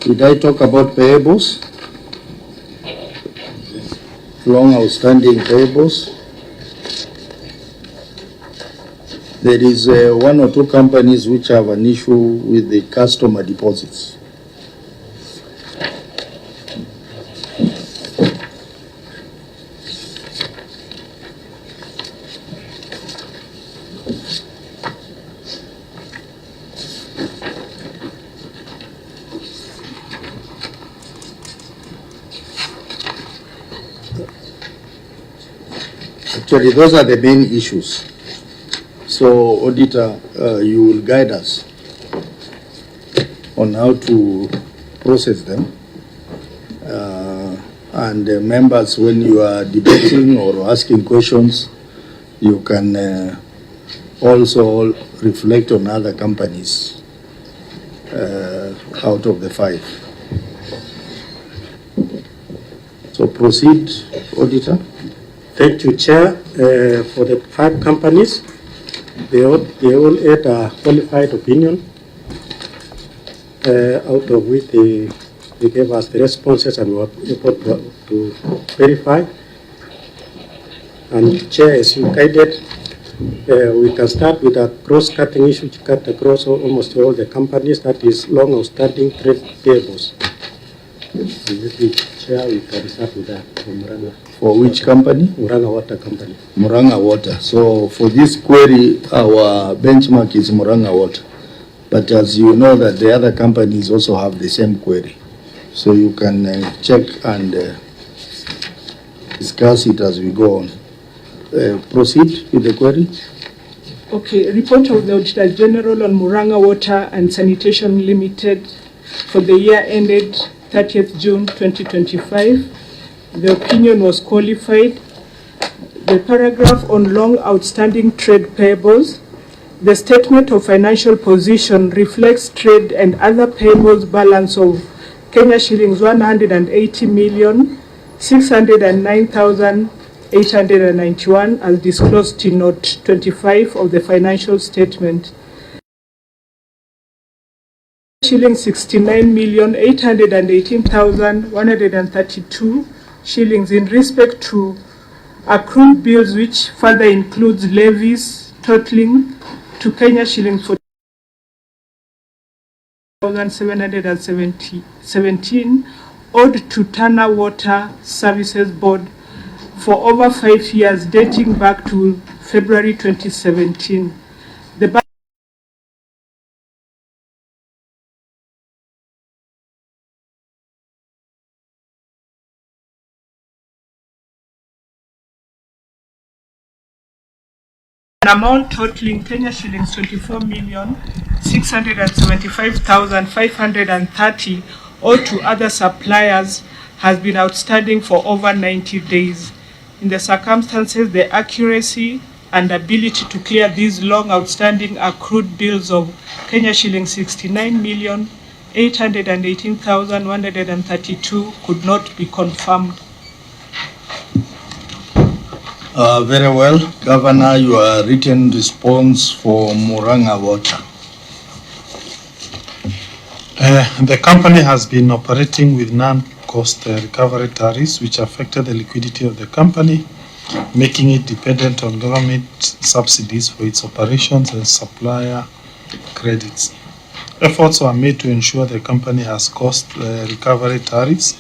Did I talk about payables? Long outstanding payables. There is one or two companies which have an issue with the customer deposits. Actually, those are the main issues. So, auditor, you will guide us on how to process them. And members, when you are debating or asking questions, you can also reflect on other companies out of the 5. So proceed, auditor. Thank you, Chair. For the 5 companies, they all had a qualified opinion, out of which they gave us the responses and we were able to verify. And Chair, as you guided, we can start with a cross-cutting issue to cut across almost all the companies, that is long outstanding trade payables. Chair, we can start with that from Murang'a. For which company? Murang'a Water Company. Murang'a Water. So for this query, our benchmark is Murang'a Water. But as you know that the other companies also have the same query. So you can check and discuss it as we go on. Proceed with the query. Okay, report of the Auditor General on Murang'a Water and Sanitation Limited for the year ended 30th June 2025. The opinion was qualified. The paragraph on long outstanding trade payables. The statement of financial position reflects trade and other payables balance of Kenya shillings 180,609,891 as disclosed in note 25 of the financial statement. Shillings 69,818,132 shillings in respect to accrued bills, which further includes levies totaling to Kenya shillings 40,717 owed to Tana Water Services Board for over 5 years dating back to February 2017. The amount totaling Kenya shillings 24,675,530 owed to other suppliers has been outstanding for over 90 days. In the circumstances, the accuracy and ability to clear these long outstanding accrued bills of Kenya shillings 69,818,132 could not be confirmed. Very well. Governor, your written response for Murang'a Water. The company has been operating with non-compliant cost recovery tariffs which affected the liquidity of the company, making it dependent on government subsidies for its operations and supplier credits. Efforts were made to ensure the company has cost recovery tariffs,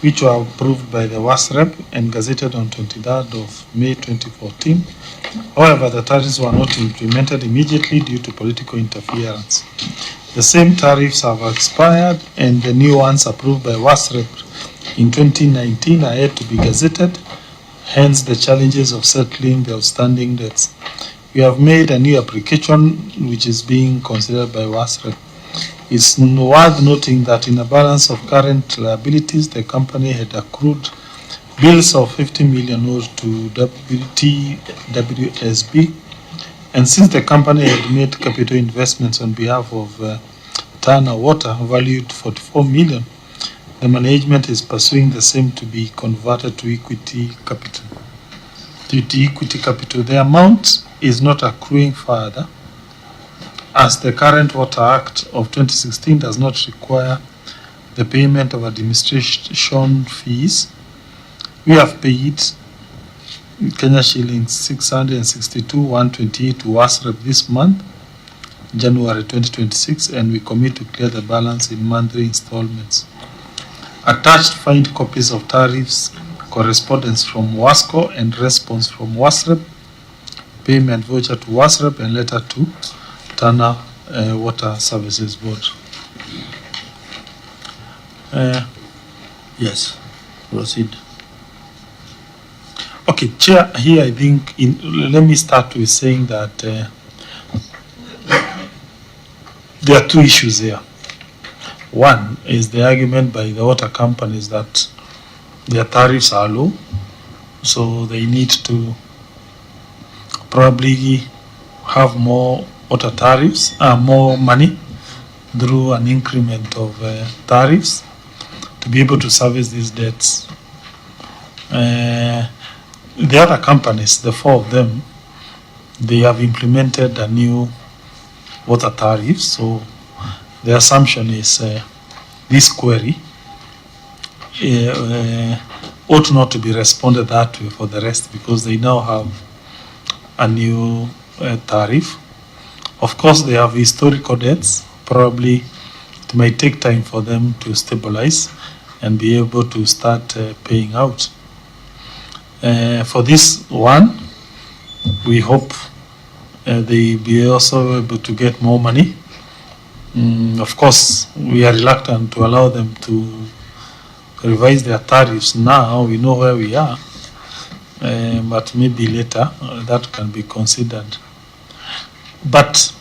which were approved by the WASREP and gazetted on 23rd of May 2014. However, the tariffs were not implemented immediately due to political interference. The same tariffs have expired, and the new ones approved by WASREP in 2019 are yet to be gazetted, hence the challenges of settling the outstanding debts. We have made a new application which is being considered by WASREP. It's worth noting that in a balance of current liabilities, the company had accrued bills of 50 million owed to WTWSB, and since the company had made capital investments on behalf of Tana Water valued 44 million, the management is pursuing the same to be converted to equity capital. The amount is not accruing further, as the current Water Act of 2016 does not require the payment of administration fees. We have paid Kenya shillings 662,128 to WASREP this month, January 2026, and we commit to clear the balance in monthly installments. Attached find copies of tariffs, correspondence from WASCO and response from WASREP, payment voucher to WASREP, and letter to Tana Water Services Board. Yes, proceed. Okay, Chair, here I think, let me start with saying that there are two issues here. One is the argument by the water companies that their tariffs are low, so they need to probably have more water tariffs, more money through an increment of tariffs to be able to service these debts. The other companies, the four of them, they have implemented a new water tariff. So the assumption is this query ought not to be responded that way for the rest, because they now have a new tariff. Of course, they have historical debts. Probably it might take time for them to stabilize and be able to start paying out. For this one, we hope they be also able to get more money. Of course, we are reluctant to allow them to revise their tariffs now. We know where we are, but maybe later that can be considered. But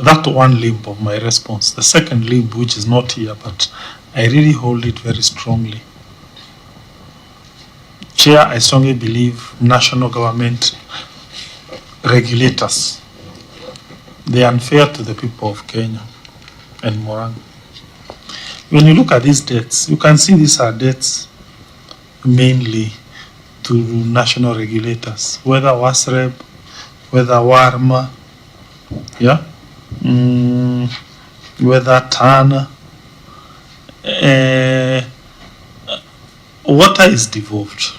that one limb of my response. The second limb, which is not here, but I really hold it very strongly. Chair, I strongly believe national government regulators, they are unfair to the people of Kenya and Murang'a. When you look at these debts, you can see these are debts mainly to national regulators, whether WASREP, whether WARMA, yeah, whether TANA. Water is devolved.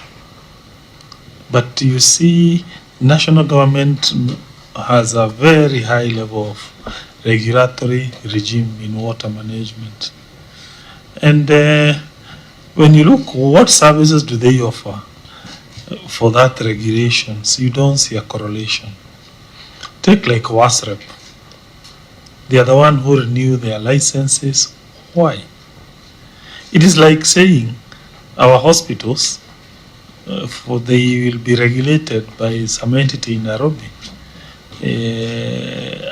But you see, national government has a very high level of regulatory regime in water management. And when you look, what services do they offer for that regulations? You don't see a correlation. Take like WASREP. They are the one who renew their licenses. Why? It is like saying our hospitals, they will be regulated by some entity in Nairobi.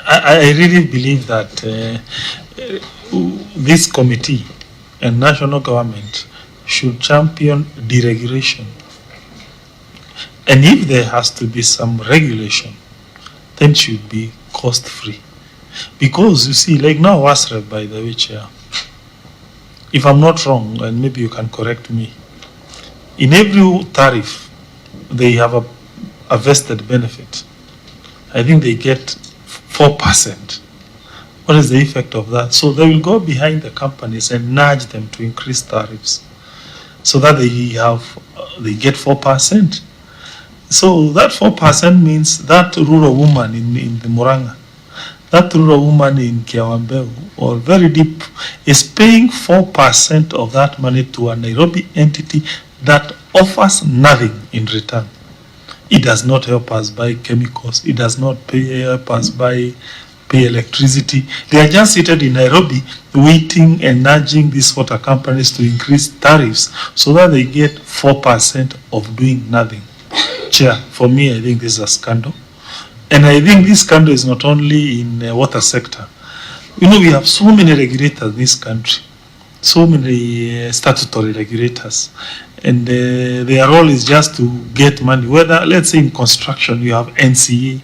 I really believe that this committee and national government should champion deregulation. And if there has to be some regulation, then it should be cost-free. Because you see, like now WASREP, by the way, Chair, if I'm not wrong, and maybe you can correct me, in every tariff, they have a vested benefit. I think they get 4% What is the effect of that? So they will go behind the companies and nudge them to increase tariffs so that they get 4%. So that 4% means that rural woman in the Murang'a, that rural woman in Kiawambeu or very deep is paying 4% of that money to a Nairobi entity that offers nothing in return. It does not help us buy chemicals. It does not help us pay electricity. They are just seated in Nairobi waiting and nudging these water companies to increase tariffs so that they get 4% of doing nothing. Chair, for me, I think this is a scandal. And I think this scandal is not only in the water sector. You know, we have so many regulators in this country, so many statutory regulators. And their role is just to get money. Whether, let's say in construction, you have NCA,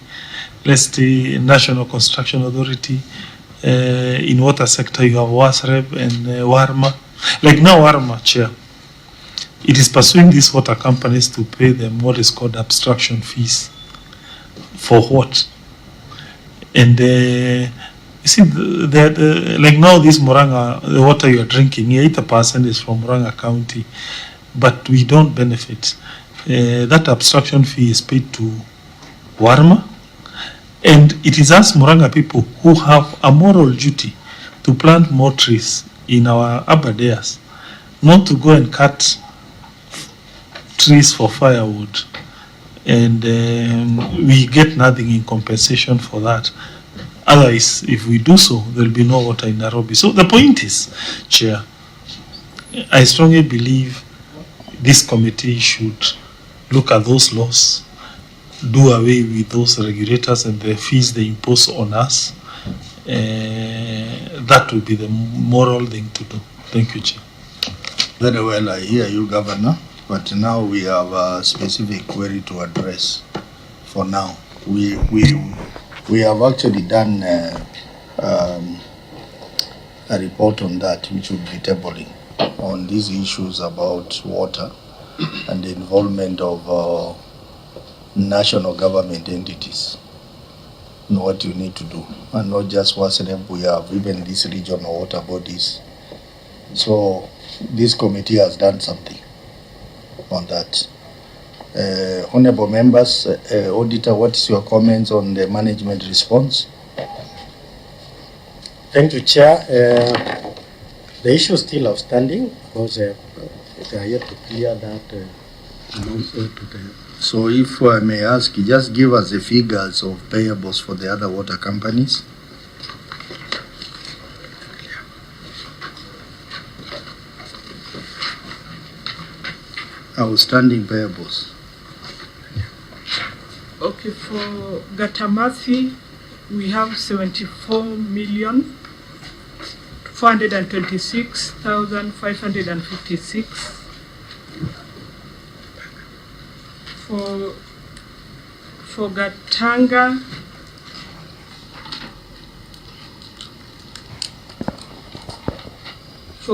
let's say National Construction Authority. In water sector, you have WASREB and WARMA. Like now, WARMA, Chair, it is pursuing these water companies to pay them what is called abstraction fees. For what? And you see, like now this Murang'a, the water you are drinking, 80% is from Murang'a County, but we don't benefit. That abstraction fee is paid to WARMA, and it is us Murang'a people who have a moral duty to plant more trees in our urban areas, not to go and cut trees for firewood, and we get nothing in compensation for that. Otherwise, if we do so, there will be no water in Nairobi. So the point is, Chair, I strongly believe this committee should look at those laws, do away with those regulators and the fees they impose on us. That would be the moral thing to do. Thank you, Chair. Very well, I hear you, Governor. But now we have a specific query to address. For now, we have actually done a report on that, which will be tabling on these issues about water and the involvement of national government entities in what you need to do, and not just WASREB. We have even these regional water bodies. So this committee has done something on that. Honorable members, Auditor, what is your comments on the management response? Thank you, Chair. The issue is still outstanding because they are yet to clear that. So if I may ask, just give us the figures of payables for the other water companies. Outstanding payables. Okay, for Gatamathi, we have 74,426,556. For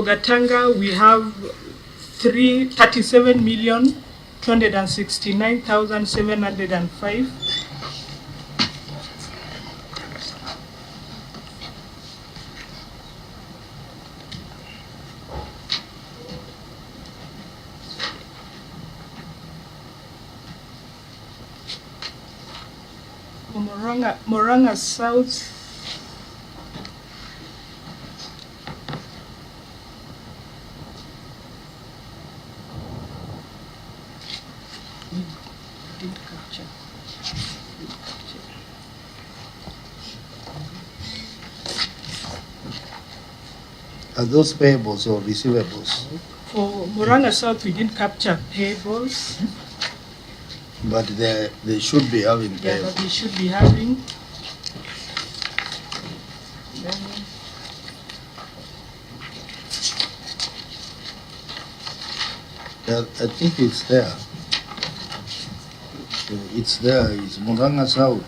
Gatanga, we have 37,269,705. For Murang'a South, Are those payables or receivables? for Murang'a South, we didn't capture payables. But they should be having Yeah, payables. that we should be having. I think it's there. It's there. It's Murang'a South.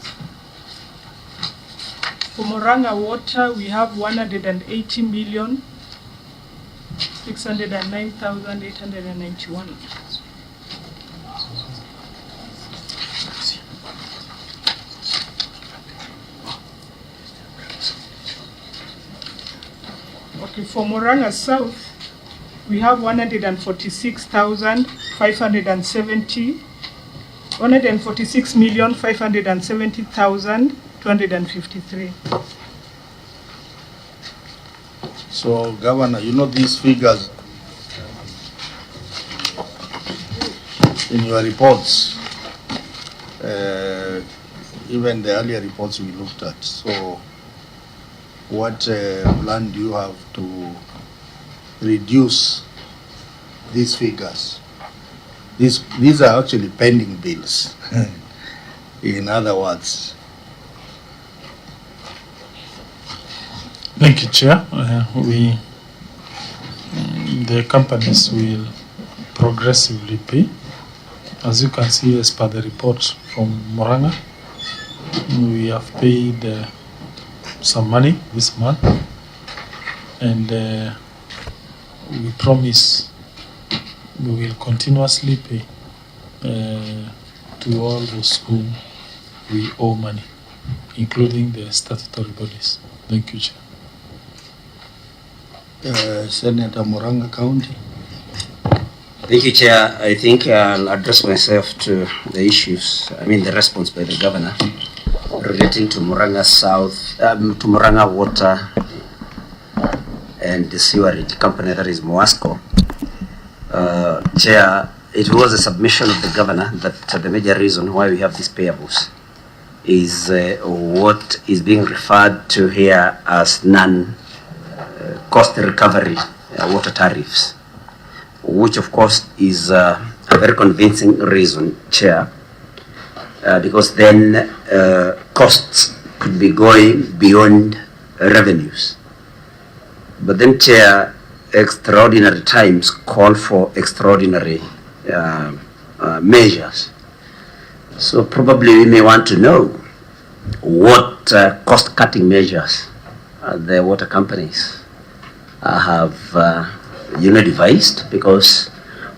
For Murang'a Water, we have 180,609,891. Okay, for Murang'a South, we have 146,570,253. So, Governor, you know these figures in your reports, even the earlier reports we looked at. So, what plan do you have to reduce these figures? These are actually pending bills, in other words. Thank you, Chair. The companies will progressively pay. As you can see, as per the report from Murang'a, we have paid some money this month, and we promise we will continuously pay to all those whom we owe money, including the statutory bodies. Thank you, Chair. Senator Murang'a County. Thank you, Chair. I think I'll address myself to the issues, the response by the governor relating to Murang'a South, to Murang'a Water and the sewerage company, that is Moasco. Chair, it was a submission of the governor that the major reason why we have these payables is what is being referred to here as non-cost recovery water tariffs, which of course is a very convincing reason, Chair, because then costs could be going beyond revenues. But then, Chair, extraordinary times call for extraordinary measures. So probably we may want to know what cost-cutting measures the water companies have devised, because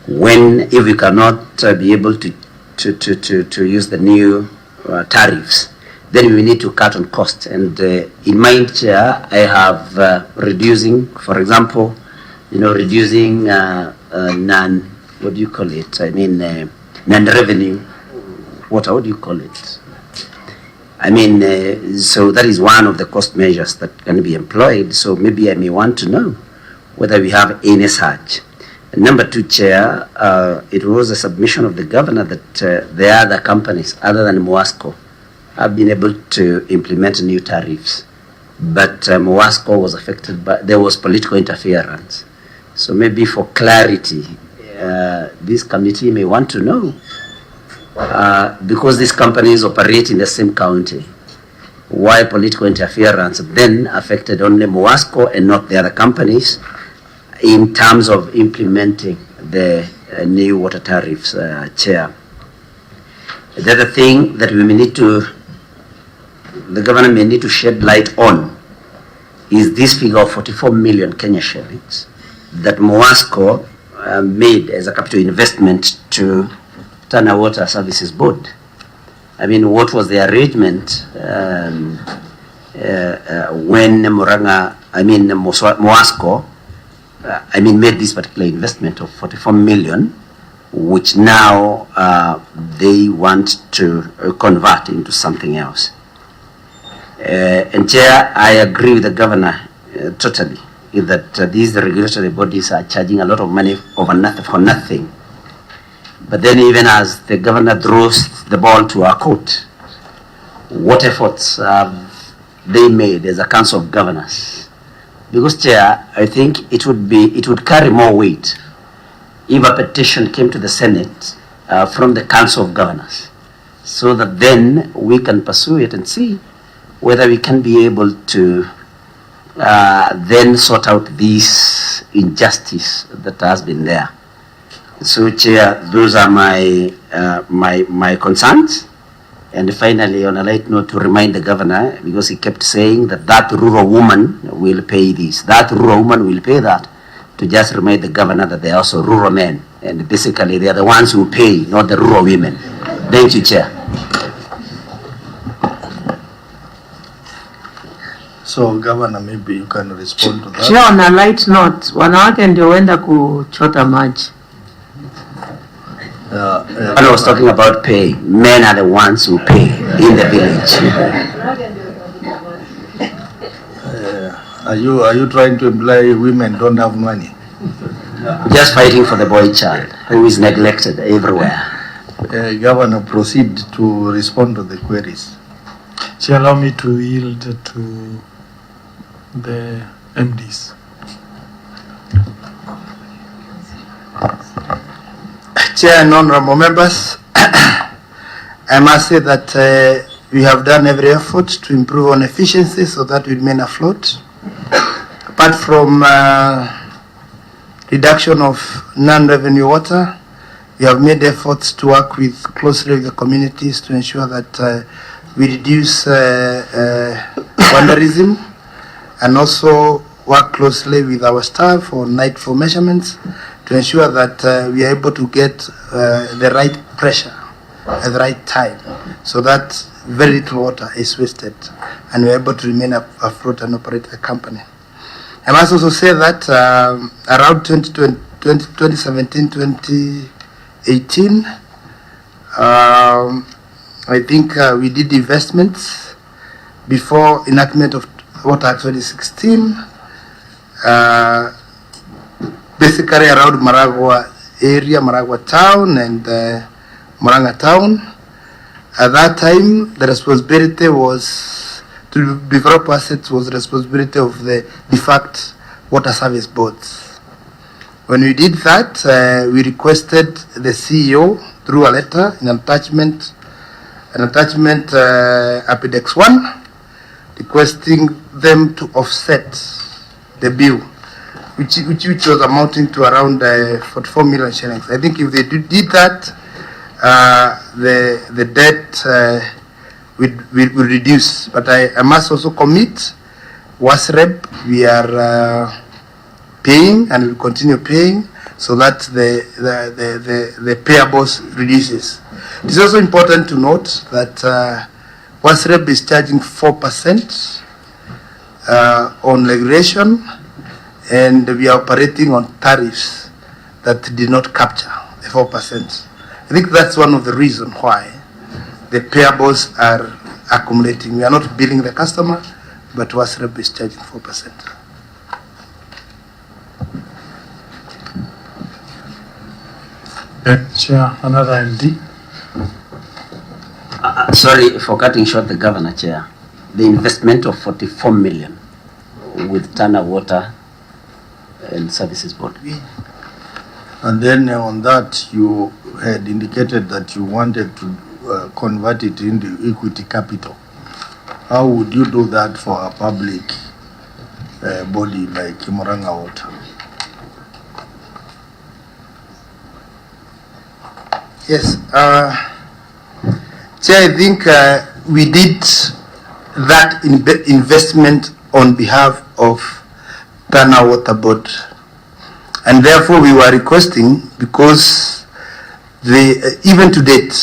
if we cannot be able to use the new tariffs, then we need to cut on costs. And in mind, Chair, I have reducing, for example, reducing non-revenue water, what do you call it? So that is one of the cost measures that can be employed. So maybe I may want to know whether we have any such. And number two, Chair, it was a submission of the governor that the other companies other than Moasco have been able to implement new tariffs. But Moasco was affected by, there was political interference. So maybe for clarity, this committee may want to know, because these companies operate in the same county, why political interference then affected only Moasco and not the other companies in terms of implementing the new water tariffs, Chair. The other thing that we may need to, the government may need to shed light on, is this figure of 44 million Kenya shillings that Moasco made as a capital investment to Tana Water Services Board. What was the arrangement when Moasco made this particular investment of 44 million, which now they want to convert into something else. And Chair, I agree with the governor totally that these regulatory bodies are charging a lot of money for nothing. But then even as the governor throws the ball to our court, what efforts have they made as a council of governors? Because, Chair, I think it would carry more weight if a petition came to the Senate from the council of governors, so that then we can pursue it and see whether we can be able to then sort out this injustice that has been there. So, Chair, those are my concerns. And finally, on a light note, to remind the governor, because he kept saying that rural woman will pay this, that rural woman will pay that, to just remind the governor that they are also rural men. And basically, they are the ones who pay, not the rural women. Thank you, Chair. So Governor, maybe you can respond to that. Chair, on a light note, wanawake ndio wenda kuchota maji. I was talking about pay. Men are the ones who pay in the village. Are you trying to imply women don't have money? Just fighting for the boy child who is neglected everywhere. Governor, proceed to respond to the queries. Chair, allow me to yield to the MDs. Chair and honorable members, I must say that we have done every effort to improve on efficiency so that we remain afloat. Apart from reduction of non-revenue water, we have made efforts to work closely with the communities to ensure that we reduce vandalism, and also work closely with our staff on nightfall measurements to ensure that we are able to get the right pressure at the right time, so that very little water is wasted and we are able to remain afloat and operate the company. I must also say that around 2017, 2018, I think we did investments before enactment of Water Act 2016, basically around Murang'a area, Murang'a town and Murang'a town. At that time, the responsibility was to develop assets was the responsibility of the de facto water service boards. When we did that, we requested the CEO through a letter in attachment Appendix 1, requesting them to offset the bill, which was amounting to around 44 million shillings. I think if they did that, the debt will reduce. But I must also commit, WASREB, we are paying and will continue paying so that the payables reduces. It is also important to note that WASREB is charging 4% on regulation, and we are operating on tariffs that did not capture the 4%. I think that's one of the reasons why the payables are accumulating. We are not billing the customer, but WASREB is charging 4%. Chair, another MD. Sorry for cutting short the Governor, Chair. The investment of 44 million with Tana Water and Services Board. And then on that, you had indicated that you wanted to convert it into equity capital. How would you do that for a public body like Murang'a Water? Yes, Chair, I think we did that investment on behalf of Tana Water Board, and therefore we were requesting, because even to date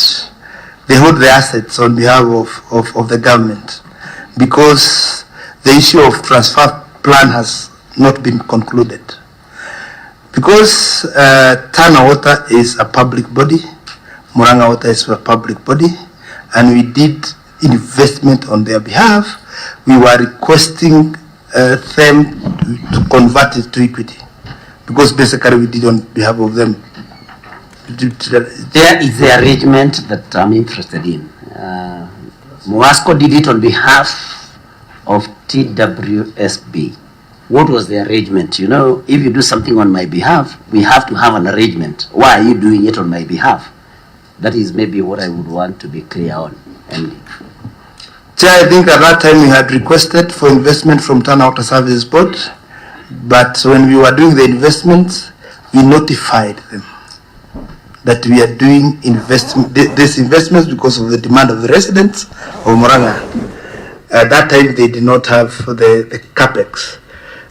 they hold the assets on behalf of the government, because the issue of transfer plan has not been concluded. Because Tana Water is a public body, Murang'a Water is a public body, and we did investment on their behalf, we were requesting them to convert it to equity, because basically we did on behalf of them. There is the arrangement that I'm interested in. Moasco did it on behalf of TWSB. What was the arrangement? You know, if you do something on my behalf, we have to have an arrangement. Why are you doing it on my behalf? That is maybe what I would want to be clear on. And Chair, I think at that time we had requested for investment from Tana Water Services Board, but when we were doing the investments, we notified them that we are doing these investments because of the demand of the residents of Murang'a. At that time, they did not have the capex.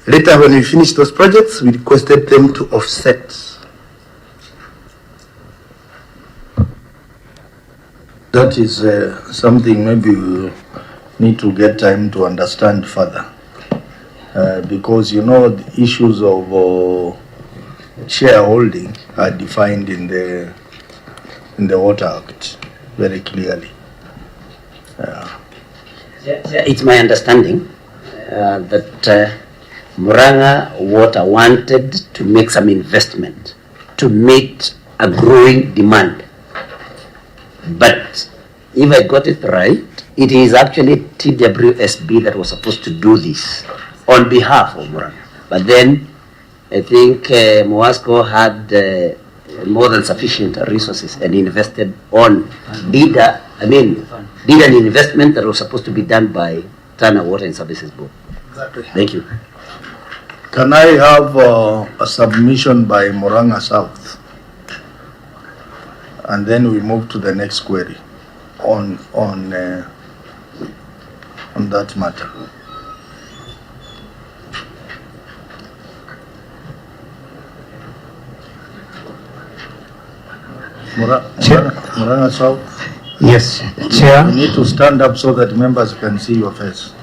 Later, when we finished those projects, we requested them to offset. That is something maybe we need to get time to understand further. because you know the issues of shareholding are defined in the Water Act very clearly. It's my understanding that Murang'a Water wanted to make some investment to meet a growing demand. But if I got it right, it is actually TWSB that was supposed to do this on behalf of Murang'a. But then I think Moasco had more than sufficient resources and invested on did an investment that was supposed to be done by Tana Water and Services Board. Exactly. Thank you. Can I have a submission by Murang'a South? And then we move to the next query on that matter. Murang'a South? Yes, Chair. You need to stand up so that members can see your face.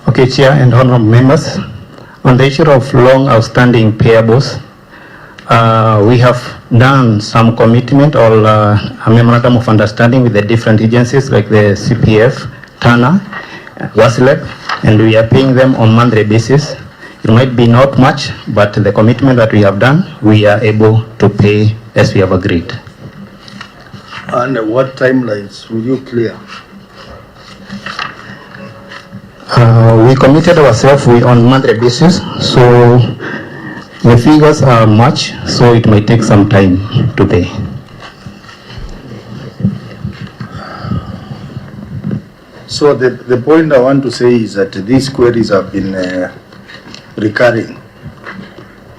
Okay, Chair and honorable members, on the issue of long outstanding payables, we have done some commitment or a memorandum of understanding with the different agencies like the CPF, TANA, WASLEP, and we are paying them on monthly basis. It might be not much, but the commitment that we have done, we are able to pay as we have agreed. And what timelines will you clear? We committed ourselves on monthly basis, so the figures are much, so it might take some time to pay. So the point I want to say is that these queries have been recurring.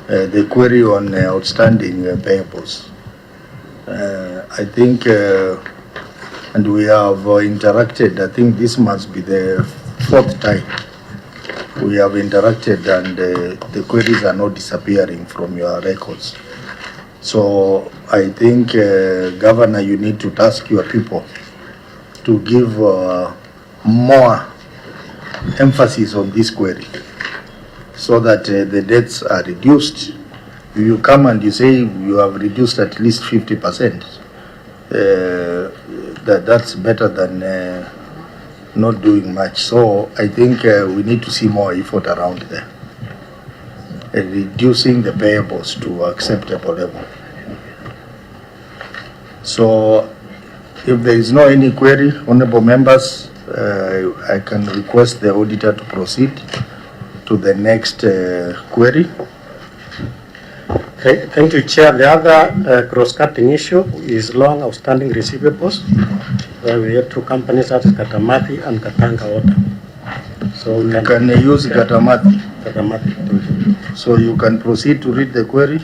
The query on outstanding payables. I think, and we have interacted, I think this must be the fourth time we have interacted, and the queries are not disappearing from your records. So I think, Governor, you need to task your people to give more emphasis on this query so that the debts are reduced. You come and you say you have reduced at least 50%. That's better than not doing much. So I think we need to see more effort around there, reducing the payables to acceptable level. So if there is no any query, honorable members, I can request the auditor to proceed to the next query. Okay, thank you, Chair. The other cross-cutting issue is long outstanding receivables. We have two companies, that is Katamathi and Katanga Water. So you can use Katamathi. Katamathi. So you can proceed to read the query.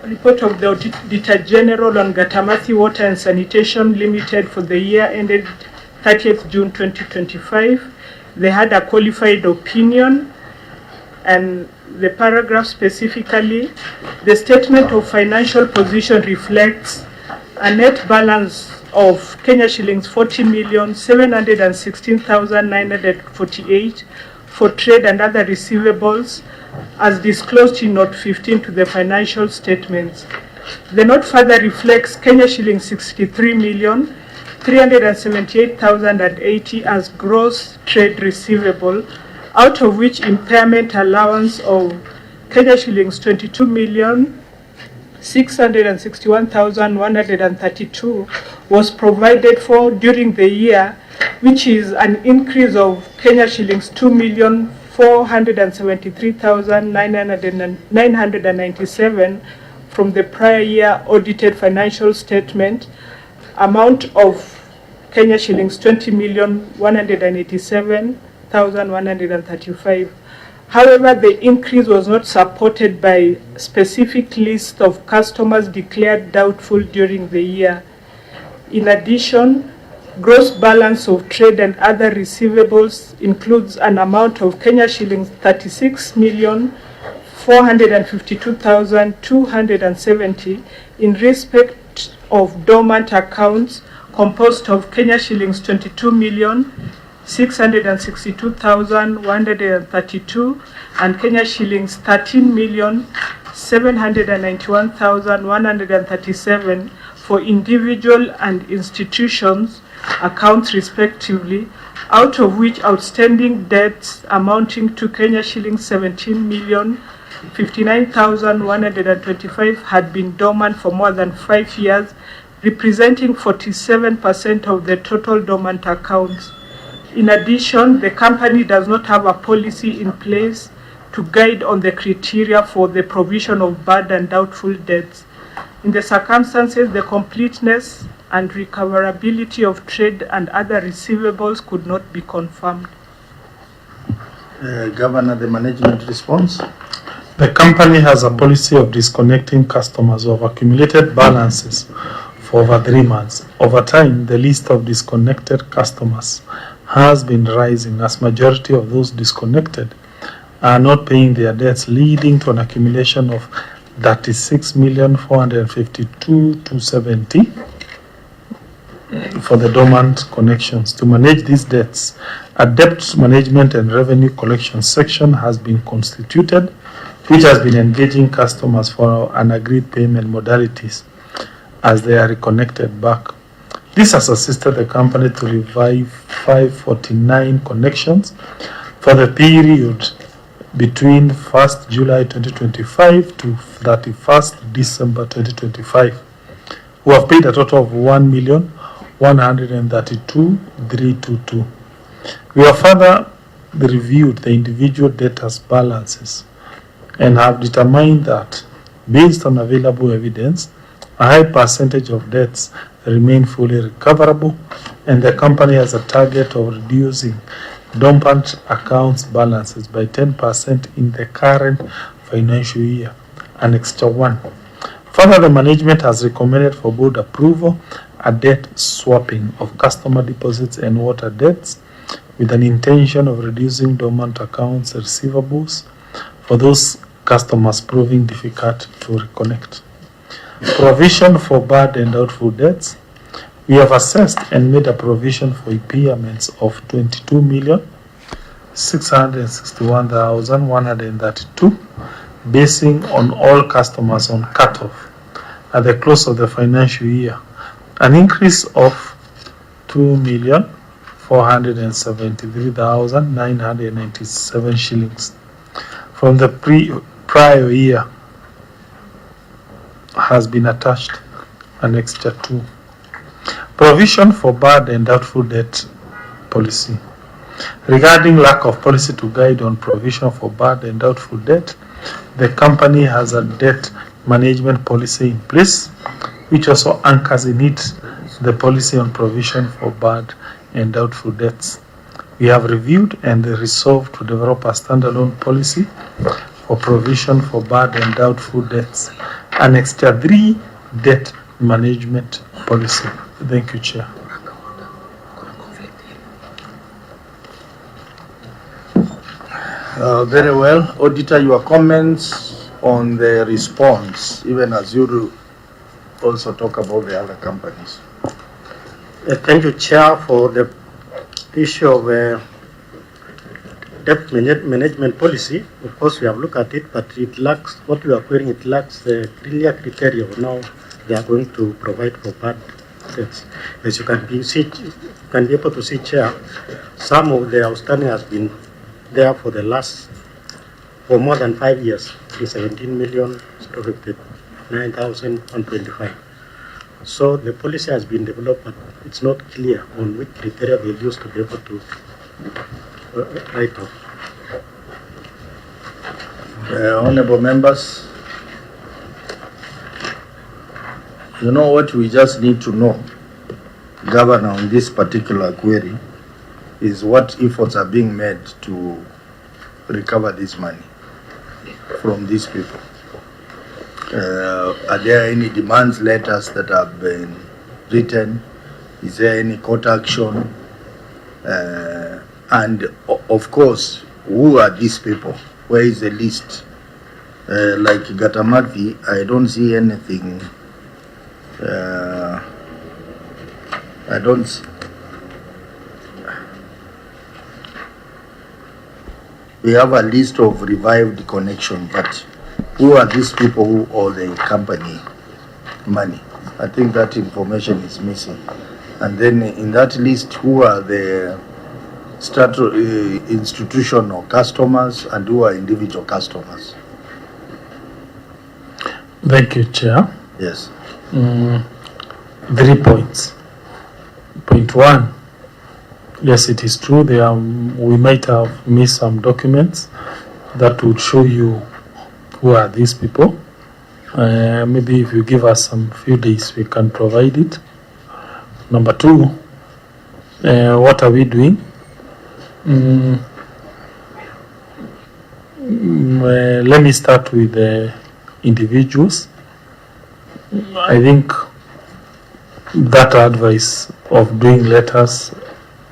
Report of the Auditor General on Katamathi Water and Sanitation Limited for the year ended 30th June 2025. They had a qualified opinion, and the paragraph specifically, the statement of financial position reflects a net balance of Kenya shillings 40,716,948 for trade and other receivables as disclosed in note 15 to the financial statements. The note further reflects Kenya shillings 63,378,080 as gross trade receivable, out of which impairment allowance of Kenya shillings 22,661,132 was provided for during the year, which is an increase of Kenya shillings 2,473,997 from the prior year audited financial statement, amount of Kenya shillings 20,187,135. However, the increase was not supported by specific list of customers declared doubtful during the year. In addition, gross balance of trade and other receivables includes an amount of Kenya shillings 36,452,270 in respect of dormant accounts composed of Kenya shillings 22,000,000 662,132 and Kenya shillings 13,791,137 for individual and institutions accounts respectively, out of which outstanding debts amounting to Kenya shillings 17,059,125 had been dormant for more than 5 years, representing 47% of the total dormant accounts. In addition, the company does not have a policy in place to guide on the criteria for the provision of bad and doubtful debts. In the circumstances, the completeness and recoverability of trade and other receivables could not be confirmed. Governor, the management response. The company has a policy of disconnecting customers who have accumulated balances for over 3 months. Over time, the list of disconnected customers has been rising as majority of those disconnected are not paying their debts, leading to an accumulation of 36,452,270 for the dormant connections. To manage these debts, a debt management and revenue collection section has been constituted, which has been engaging customers for an agreed payment modalities as they are reconnected back. This has assisted the company to revive 549 connections for the period between 1st July 2025 to 31st December 2025, who have paid a total of 1,132,322. We have further reviewed the individual debtors' balances and have determined that, based on available evidence, a high percentage of debts remain fully recoverable, and the company has a target of reducing dormant accounts balances by 10% in the current financial year, Annexure 1. Further, the management has recommended for board approval a debt swapping of customer deposits and water debts with an intention of reducing dormant accounts receivables for those customers proving difficult to reconnect. Provision for bad and doubtful debts. We have assessed and made a provision for impairments of 22,661,132, basing on all customers on cutoff at the close of the financial year, an increase of 2,473,997 shillings from the prior year has been attached. Annexure 2. Provision for bad and doubtful debt policy. Regarding lack of policy to guide on provision for bad and doubtful debt, the company has a debt management policy in place, which also anchors in it the policy on provision for bad and doubtful debts. We have reviewed and resolved to develop a standalone policy for provision for bad and doubtful debts, Annexure 3, debt management policy. Thank you, Chair. Very well. Auditor, your comments on the response, even as you also talk about the other companies. Thank you, Chair, for the issue of debt management policy. Of course, we have looked at it, but it lacks, what we are querying, it lacks the clear criteria of now they are going to provide for bad debts. As you can be able to see, Chair, some of the outstanding has been there for more than 5 years, 17,059,125. So the policy has been developed, but it's not clear on which criteria they use to be able to write off. Honorable members, you know what we just need to know, Governor, on this particular query is what efforts are being made to recover this money from these people. Are there any demands letters that have been written? Is there any court action? And of course, who are these people? Where is the list? Like Gatamathi, I don't see anything. we have a list of revived connection, but who are these people who owe the company money? I think that information is missing. And then in that list, who are the institutional customers and who are individual customers? Thank you, Chair. Yes. 3 points. Point 1, yes, it is true. We might have missed some documents that would show you who are these people. Maybe if you give us some few days, we can provide it. Number 2, what are we doing? Let me start with the individuals. I think that advice of doing letters,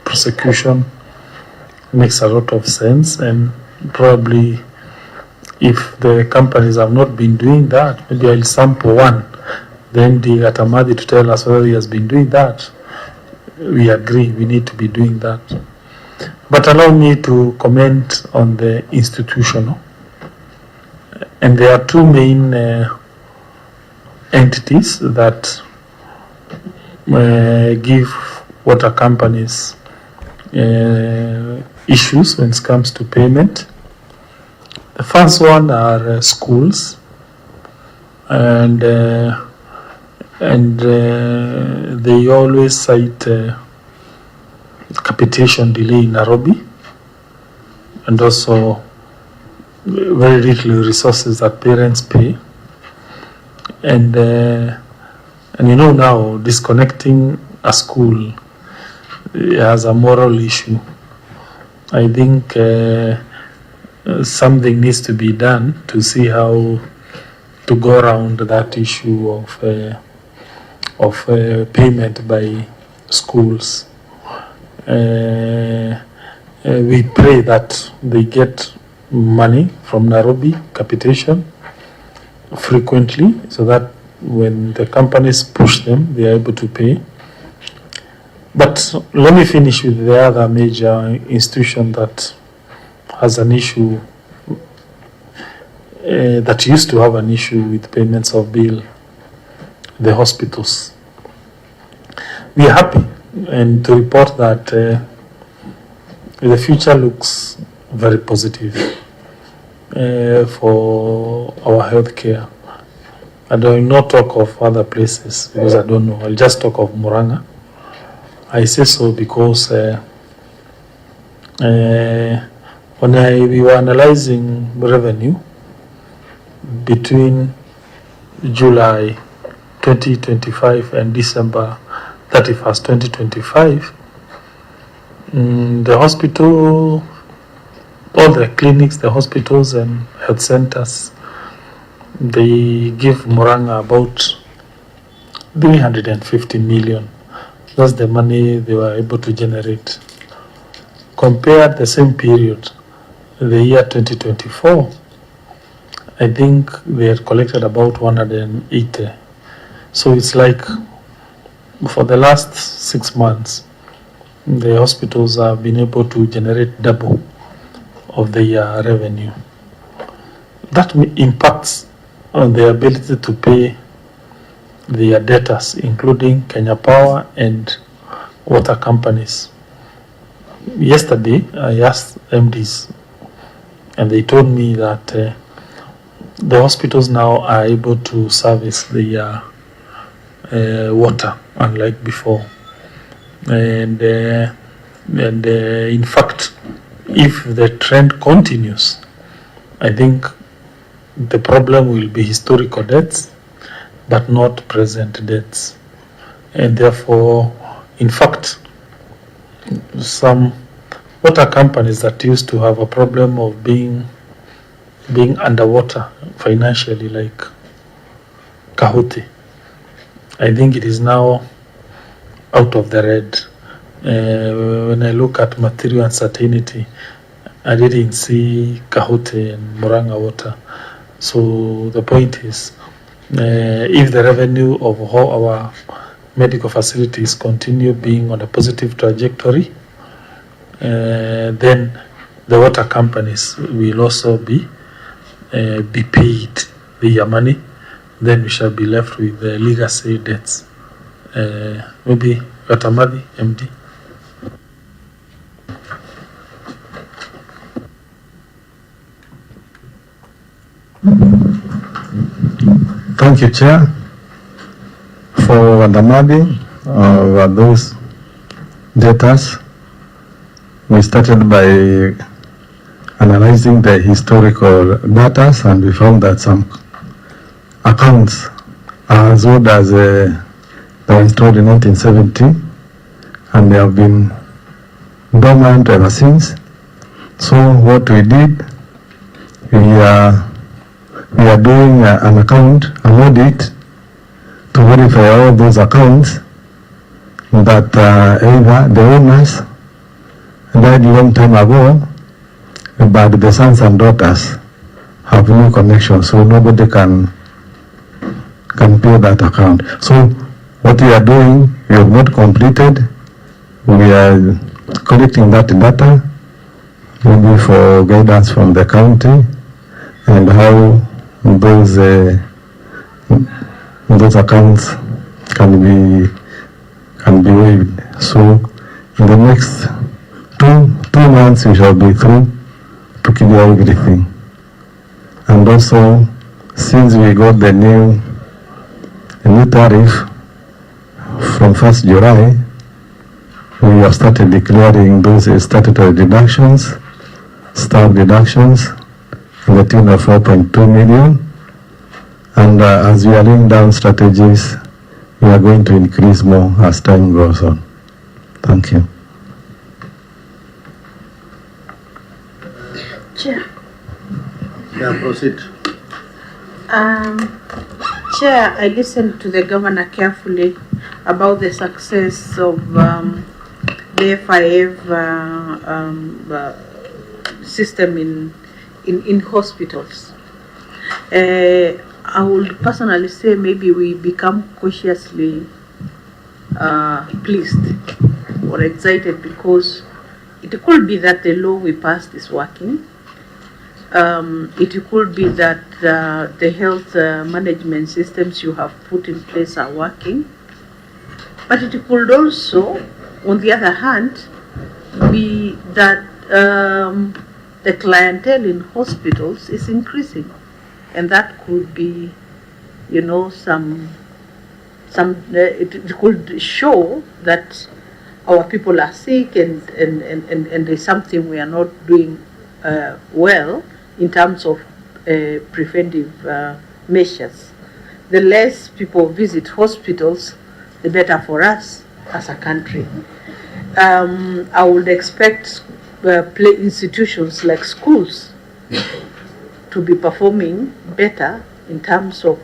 prosecution, makes a lot of sense, and probably if the companies have not been doing that, maybe I'll sample one, then the Atamadi to tell us whether he has been doing that. We agree, we need to be doing that. But allow me to comment on the institutional. And there are 2 main entities that give water companies issues when it comes to payment. The first one are schools, and they always cite capitation delay in Nairobi, and also very little resources that parents pay. And you know, now disconnecting a school has a moral issue. I think something needs to be done to see how to go around that issue of payment by schools. We pray that they get money from Nairobi capitation frequently, so that when the companies push them, they are able to pay. But let me finish with the other major institution that has an issue, that used to have an issue with payments of bill, the hospitals. We are happy and to report that the future looks very positive for our healthcare. And I will not talk of other places because I don't know. I'll just talk of Murang'a. I say so because when we were analyzing revenue between July 2025 and December 31st, 2025, the hospital, all the clinics, the hospitals and health centers, they give Murang'a about 350 million. That's the money they were able to generate. Compared the same period, the year 2024, I think they had collected about 180. So it's like for the last 6 months, the hospitals have been able to generate double of their revenue. That impacts on their ability to pay their debtors, including Kenya Power and water companies. Yesterday, I asked MDs, and they told me that the hospitals now are able to service their water, unlike before. And in fact, if the trend continues, I think the problem will be historical debts, but not present debts. And therefore, in fact, some water companies that used to have a problem of being underwater financially, like Kahuti, I think it is now out of the red. When I look at material uncertainty, I didn't see Kahuti and Murang'a water. So the point is, if the revenue of all our medical facilities continue being on a positive trajectory, then the water companies will also be paid their money. Then we shall be left with the legacy debts. Maybe Katamadi, MD. Thank you, Chair, for Wadamadi of those debtors. We started by analyzing the historical data, and we found that some accounts are as old as they were installed in 1970, and they have been dormant ever since. So what we did, we are doing an an audit to verify all those accounts that either the owners died a long time ago, but the sons and daughters have no connection, so nobody can pay that account. So what we are doing, we have not completed. We are collecting that data, maybe for guidance from the county, and how those accounts can be waived. So in the next two months we shall be through to clear everything. And also, since we got the new tariff from 1st July, we have started declaring those statutory deductions, staff deductions, in the tune of 4.2 million. And as we are laying down strategies, we are going to increase more as time goes on. Thank you. Chair. Yeah, proceed. Chair, I listened to the governor carefully about the success of the FIF system in hospitals. I would personally say maybe we become cautiously pleased or excited because it could be that the law we passed is working. It could be that the health management systems you have put in place are working. But it could also, on the other hand, be that the clientele in hospitals is increasing. And that could be, you know, it could show that our people are sick and there's something we are not doing well in terms of preventive measures. The less people visit hospitals, the better for us as a country. I would expect institutions like schools to be performing better in terms of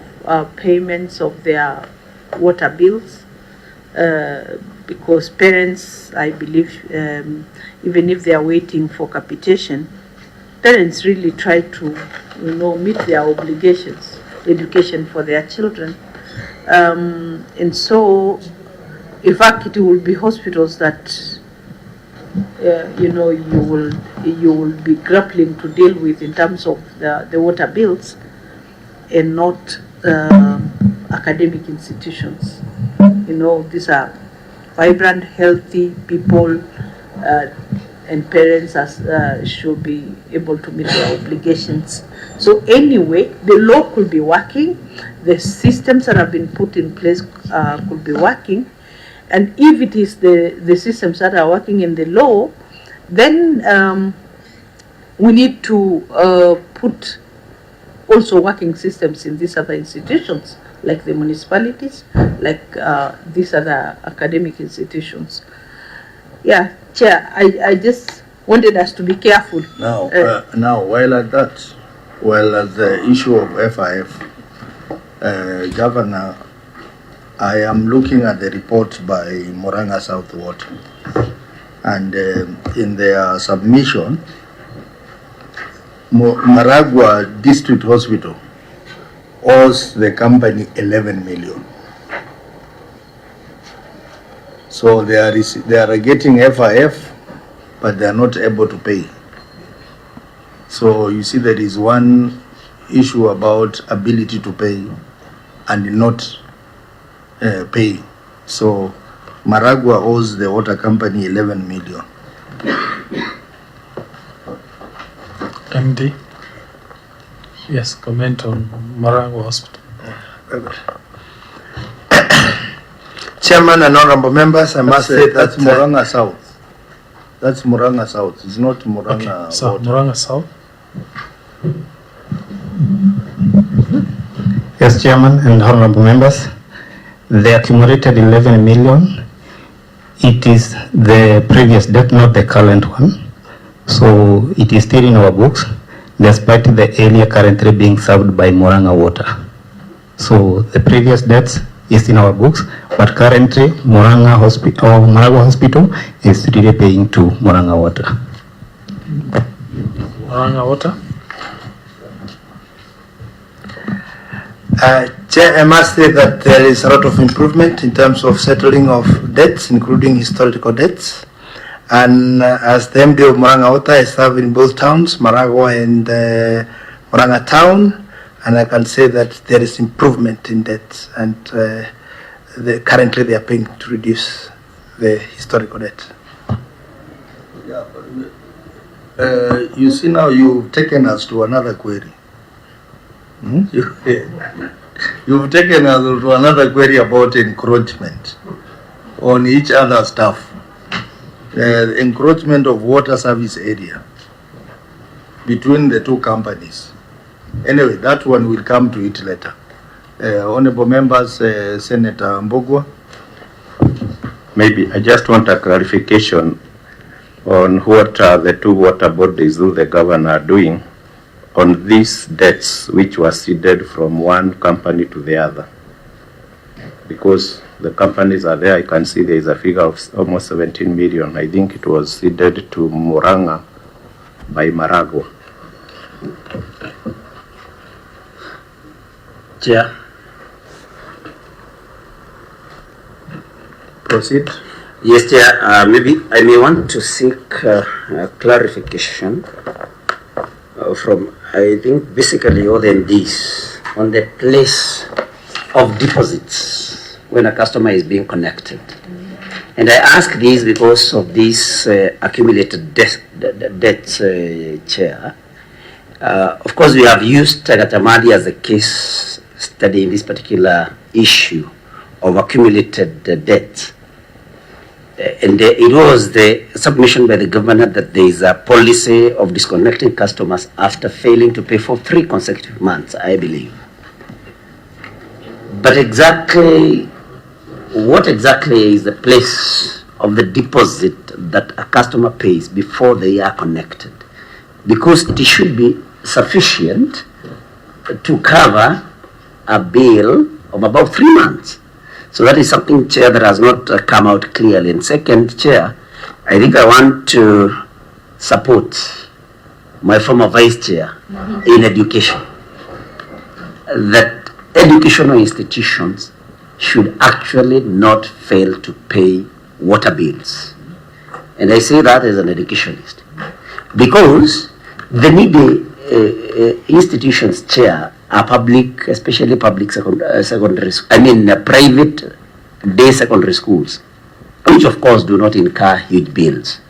payments of their water bills, because parents, I believe, even if they are waiting for capitation, parents really try to, you know, meet their obligations, education for their children. And so, in fact, it will be hospitals that you know, you will be grappling to deal with in terms of the water bills, and not academic institutions. You know, these are vibrant, healthy people, and parents should be able to meet their obligations. So anyway, the law could be working, the systems that have been put in place could be working. And if it is the systems that are working in the law, then we need to put also working systems in these other institutions, like the municipalities, like these other academic institutions. Yeah, Chair, I just wanted us to be careful. Now, while at the issue of FIF, Governor, I am looking at the report by Murang'a South Water, and in their submission, Maragua District Hospital owes the company 11 million. So they are getting FIF, but they are not able to pay. So you see there is one issue about ability to pay and not pay. So Murang'a owes the water company 11 million. MD. Yes, comment on Murang'a Hospital. Chairman and honorable members, I must say That's that Murang'a South. That's Murang'a South. It's not Murang'a Okay, so Water. Murang'a South. Yes, Chairman and honorable members, the accumulated 11 million, it is the previous debt, not the current one. So it is still in our books, despite the area currently being served by Murang'a Water. So the previous debts is in our books, but currently Murang'a Hospital is still paying to Murang'a Water. Murang'a Water. Chair, I must say that there is a lot of improvement in terms of settling of debts, including historical debts. And as the MD of Murang'a Water, I serve in both towns, Murang'a and Murang'a town, and I can say that there is improvement in debts, and currently they are paying to reduce the historical debt. You see now you've taken us to another query. You've taken us to another query about encroachment on each other's stuff. Encroachment of water service area between the two companies. Anyway, that one will come to it later. Honorable members, Senator Mbogwa. Maybe I just want a clarification on what the two water bodies who the governor are doing on these debts which were ceded from one company to the other. Because the companies are there, I can see there is a figure of almost 17 million. I think it was ceded to Murang'a by Murang'a. Chair. Proceed. Yes, Chair. Maybe I may want to seek clarification from, I think, basically all the MDs on the place of deposits when a customer is being connected. And I ask this because of this accumulated debts, Chair. Of course, we have used Kang'ata as a case study in this particular issue of accumulated debt. And it was the submission by the governor that there is a policy of disconnecting customers after failing to pay for 3 consecutive months, I believe. But what exactly is the place of the deposit that a customer pays before they are connected? Because it should be sufficient to cover a bill of about 3 months. So that is something, Chair, that has not come out clearly. And second, Chair, I think I want to support my former Vice Chair in education, that educational institutions should actually not fail to pay water bills. And I say that as an educationist, because the needy institutions, Chair, are public, especially public secondary, private day secondary schools, which of course do not incur huge bills.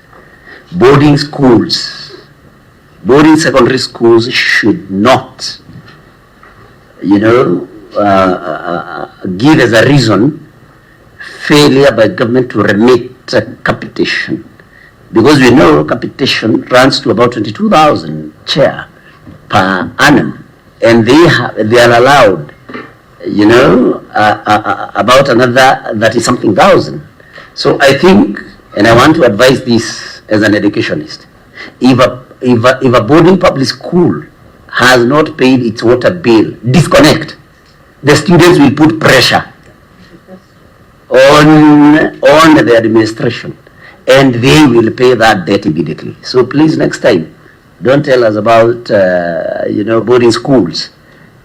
Boarding secondary schools should not, give as a reason failure by government to remit capitation, because we know capitation runs to about 22,000 Chair per annum, and they are allowed, about another 30-something thousand. So I think, and I want to advise this as an educationist, if a boarding public school has not paid its water bill, disconnect. The students will put pressure on the administration, and they will pay that debt immediately. So please, next time, don't tell us about boarding schools.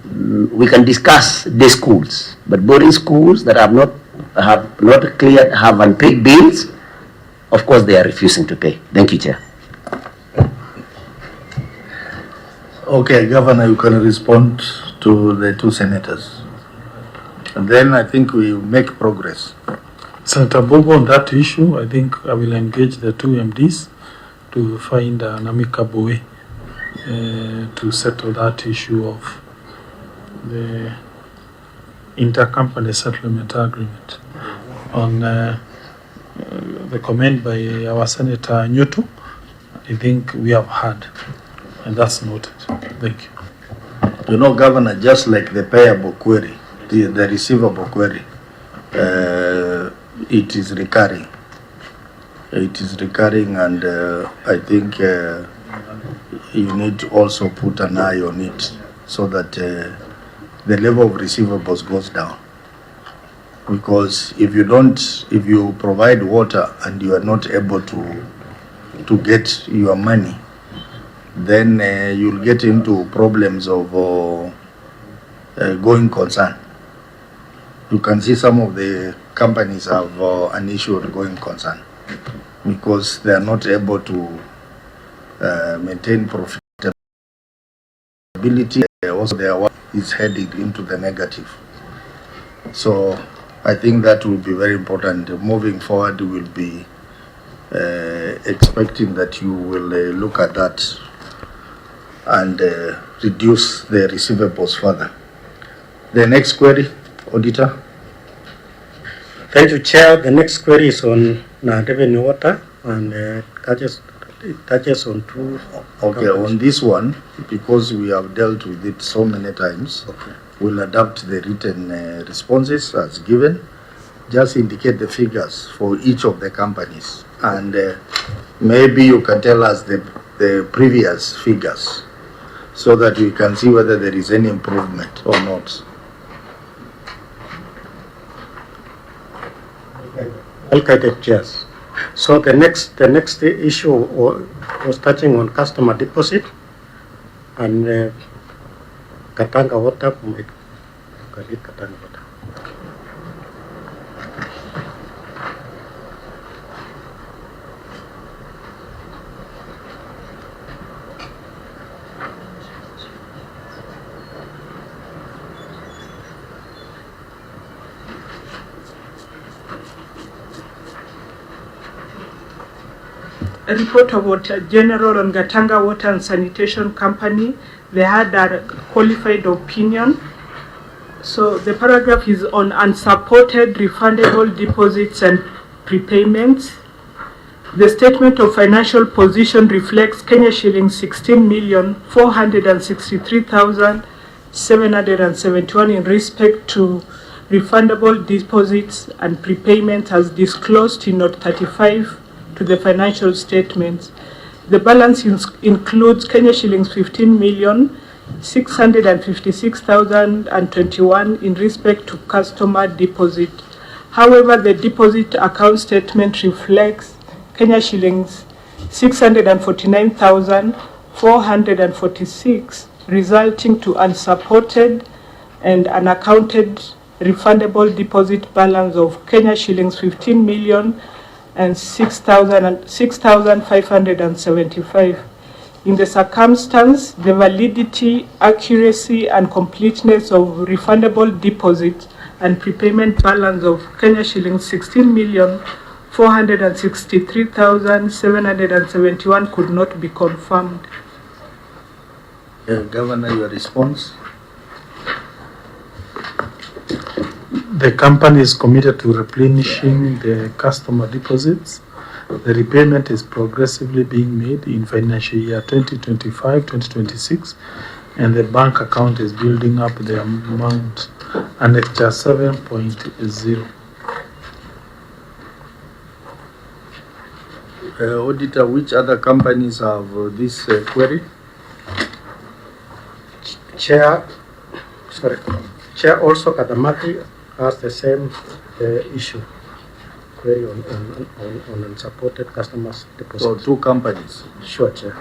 We can discuss day schools, but boarding schools that have not cleared, have unpaid bills, of course they are refusing to pay. Thank you, Chair. Okay, Governor, you can respond to the two senators. And then I think we make progress. Senator Bobo, on that issue, I think I will engage the two MDs to find an amicable way to settle that issue of the intercompany settlement agreement. On the comment by our Senator Newton, I think we have heard, and that's noted. Thank you. You know, Governor, just like the payable query, the receivable query, it is recurring. It is recurring, and I think you need to also put an eye on it so that the level of receivables goes down. Because if you provide water and you are not able to get your money, then you'll get into problems of going concern. You can see some of the companies have an issue of going concern because they are not able to maintain profitability. Also, their work is headed into the negative. So I think that will be very important. Moving forward, we will be expecting that you will look at that and reduce the receivables further. The next query, Auditor. Thank you, Chair. The next query is on revenue water, and it touches on two. Okay, on this one, because we have dealt with it so many times, we'll adapt the written responses as given. Just indicate the figures for each of the companies, and maybe you can tell us the previous figures so that we can see whether there is any improvement or not. Well-guided, Chairs. So the next issue was touching on customer deposit and Katanga water. Katanga water. A report of Water General on Gatanga Water and Sanitation Company. They had a qualified opinion. So the paragraph is on unsupported refundable deposits and prepayments. The statement of financial position reflects Kenya shillings 16,463,771 in respect to refundable deposits and prepayments as disclosed in Note 35 to the financial statements. The balance includes Kenya shillings 15,656,021 in respect to customer deposit. However, the deposit account statement reflects Kenya shillings 649,446, resulting to unsupported and unaccounted refundable deposit balance of Kenya shillings 15 million and 6,575. In the circumstance, the validity, accuracy, and completeness of refundable deposit and prepayment balance of Kenya shillings 16,463,771 could not be confirmed. Governor, your response? The company is committed to replenishing the customer deposits. The repayment is progressively being made in financial year 2025-2026, and the bank account is building up the amount Annexure 7.0. Auditor, which other companies have this query? Chair, also Kadamati has the same issue. Query on unsupported customers deposits. So two companies? Sure, Chair.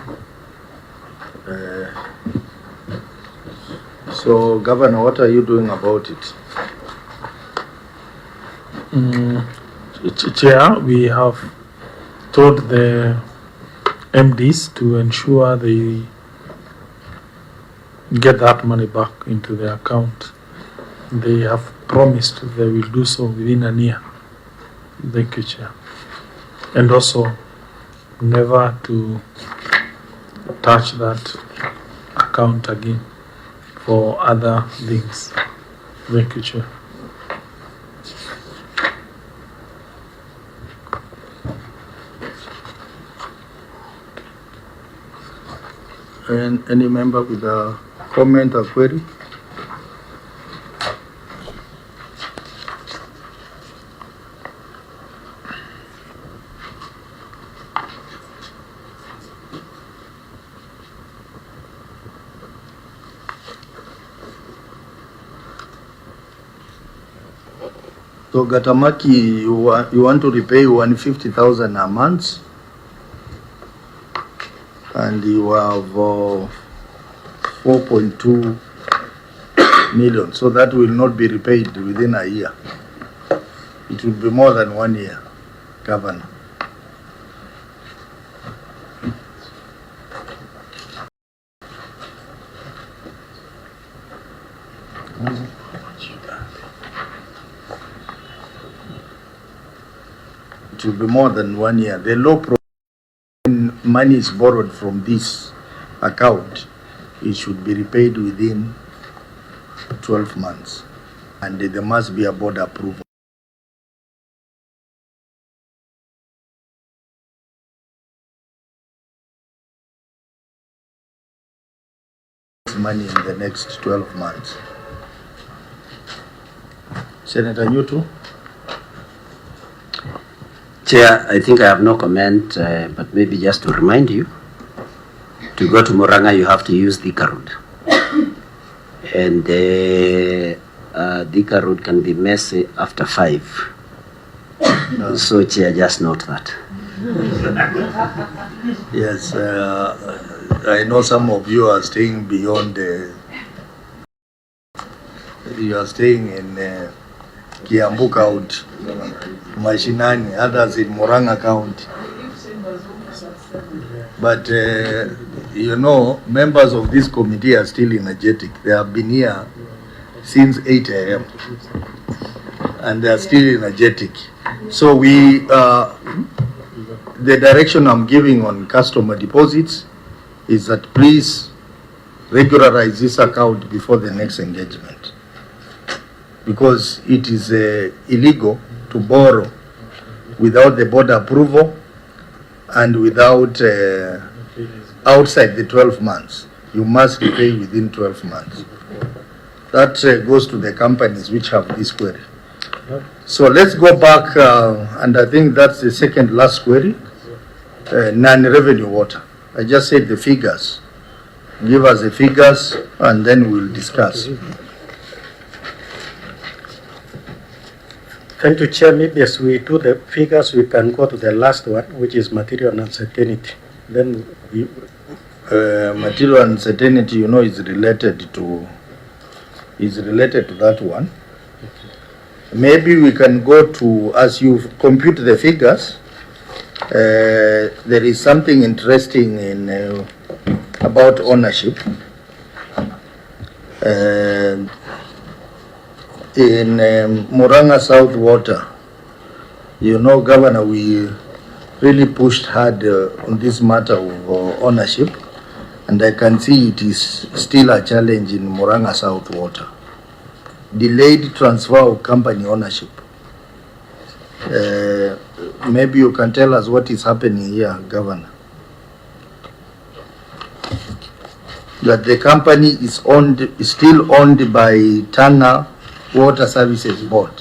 So, Governor, what are you doing about it? Chair, we have told the MDs to ensure they get that money back into their account. They have promised they will do so within a year. Thank you, Chair. And also, never to touch that account again for other things. Thank you, Chair. And any member with a comment or query? So Gatamaki, you want to repay 150,000 a month, and you have 4.2 million. So that will not be repaid within a year. It will be more than 1 year, Governor. It will be more than 1 year. The law provides when money is borrowed from this account, it should be repaid within 12 months. And there must be a board approval. Money in the next 12 months. Senator Newton? Chair, I think I have no comment, but maybe just to remind you, to go to Murang'a, you have to use Thika Road. And Thika Road can be messy after 5. So, Chair, just note that. Yes, I know some of you are staying beyond you are staying in Kiambu County, Mashinani, others in Murang'a County. But you know, members of this committee are still energetic. They have been here since 8 a.m. and they are still energetic. So we, the direction I'm giving on customer deposits is that please regularize this account before the next engagement, because it is illegal to borrow without the board approval and without outside the 12 months. You must repay within 12 months. That goes to the companies which have this query. So let's go back, and I think that's the second last query, non-revenue water. I just said the figures. Give us the figures and then we'll discuss. Thank you, Chair. Maybe as we do the figures, we can go to the last one, which is material uncertainty. Then we, material uncertainty, you know, is related to that one. Maybe we can go to, as you compute the figures, there is something interesting in about ownership. In Murang'a South Water, you know, Governor, we really pushed hard on this matter of ownership, and I can see it is still a challenge in Murang'a South Water. Delayed transfer of company ownership. Maybe you can tell us what is happening here, Governor. That the company is still owned by Tanga Water Services Board.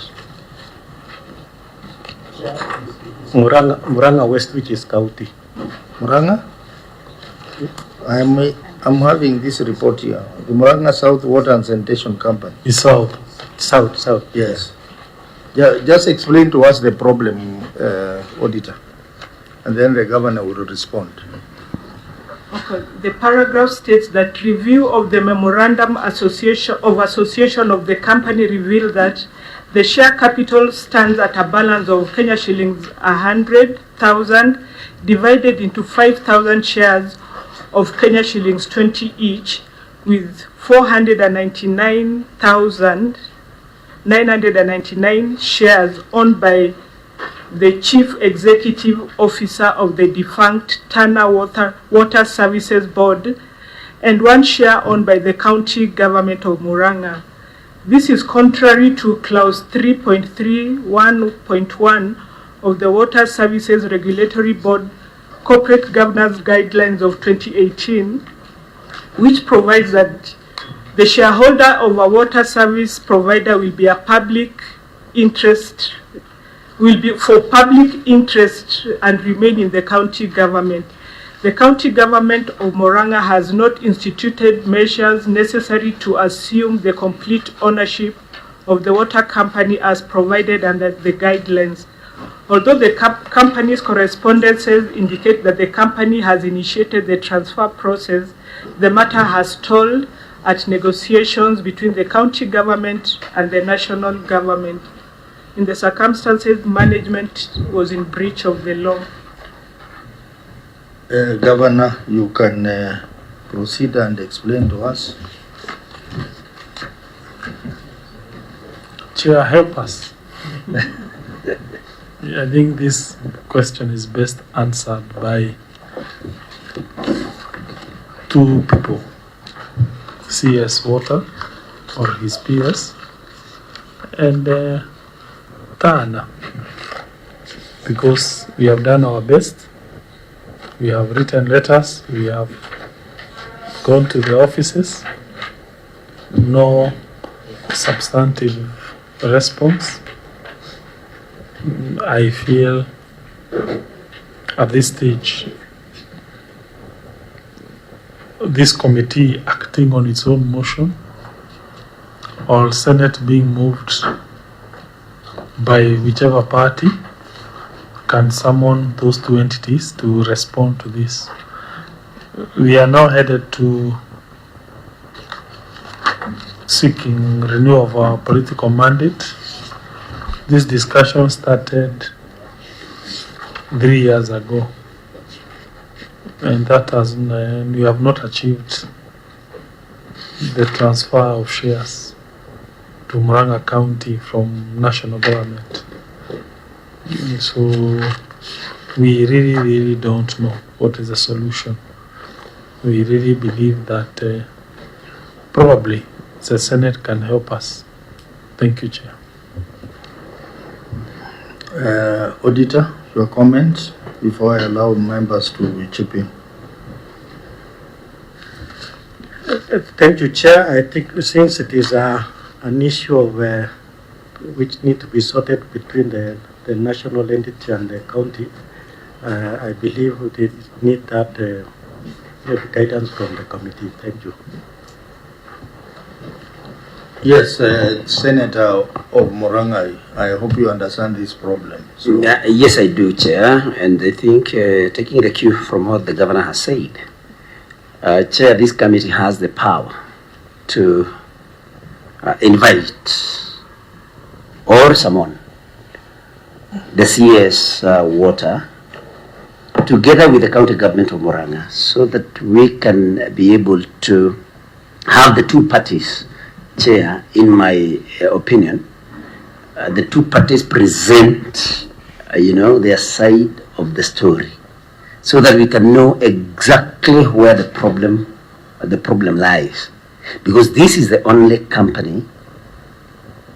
Murang'a West, which is county. Murang'a? I'm having this report here. The Murang'a South Water and Sanitation Company. It's south. South. Yes. Just explain to us the problem, Auditor, and then the Governor will respond. Okay. The paragraph states that review of the memorandum association of the company revealed that the share capital stands at a balance of Kenya shillings 100,000 divided into 5,000 shares of Kenya shillings 20 each, with 499,999 shares owned by the Chief Executive Officer of the defunct Tana Water Services Board, and 1 share owned by the county government of Murang'a. This is contrary to clause 3.31.1 of the Water Services Regulatory Board Corporate Governance Guidelines of 2018, which provides that the shareholder of a water service provider will be for public interest and remain in the county government. The county government of Murang'a has not instituted measures necessary to assume the complete ownership of the water company as provided under the guidelines. Although the company's correspondences indicate that the company has initiated the transfer process, the matter has stalled at negotiations between the county government and the national government. In the circumstances, management was in breach of the law. Governor, you can proceed and explain to us. Chair, help us. I think this question is best answered by 2 people, CS Water or his PS and Tana, because we have done our best. We have written letters, we have gone to the offices, no substantive response. I feel at this stage, this committee acting on its own motion, or Senate being moved by whichever party, can summon those 2 entities to respond to this. We are now headed to seeking renewal of our political mandate. This discussion started 3 years ago, and that has we have not achieved the transfer of shares to Murang'a County from national government. So we really don't know what is the solution. We really believe that probably the Senate can help us. Thank you, Chair. Auditor, your comments before I allow members to chip in. Thank you, Chair. I think since it is an issue of which need to be sorted between the national entity and the county, I believe we need that guidance from the committee. Thank you. Yes, Senator of Murang'a, I hope you understand this problem. So Yes, I do, Chair, and I think taking the cue from what the governor has said, Chair, this committee has the power to invite or summon the CS Water together with the county government of Murang'a, so that we can be able to have the 2 parties, Chair, in my opinion, the 2 parties present, their side of the story, so that we can know exactly where the problem lies, because this is the only company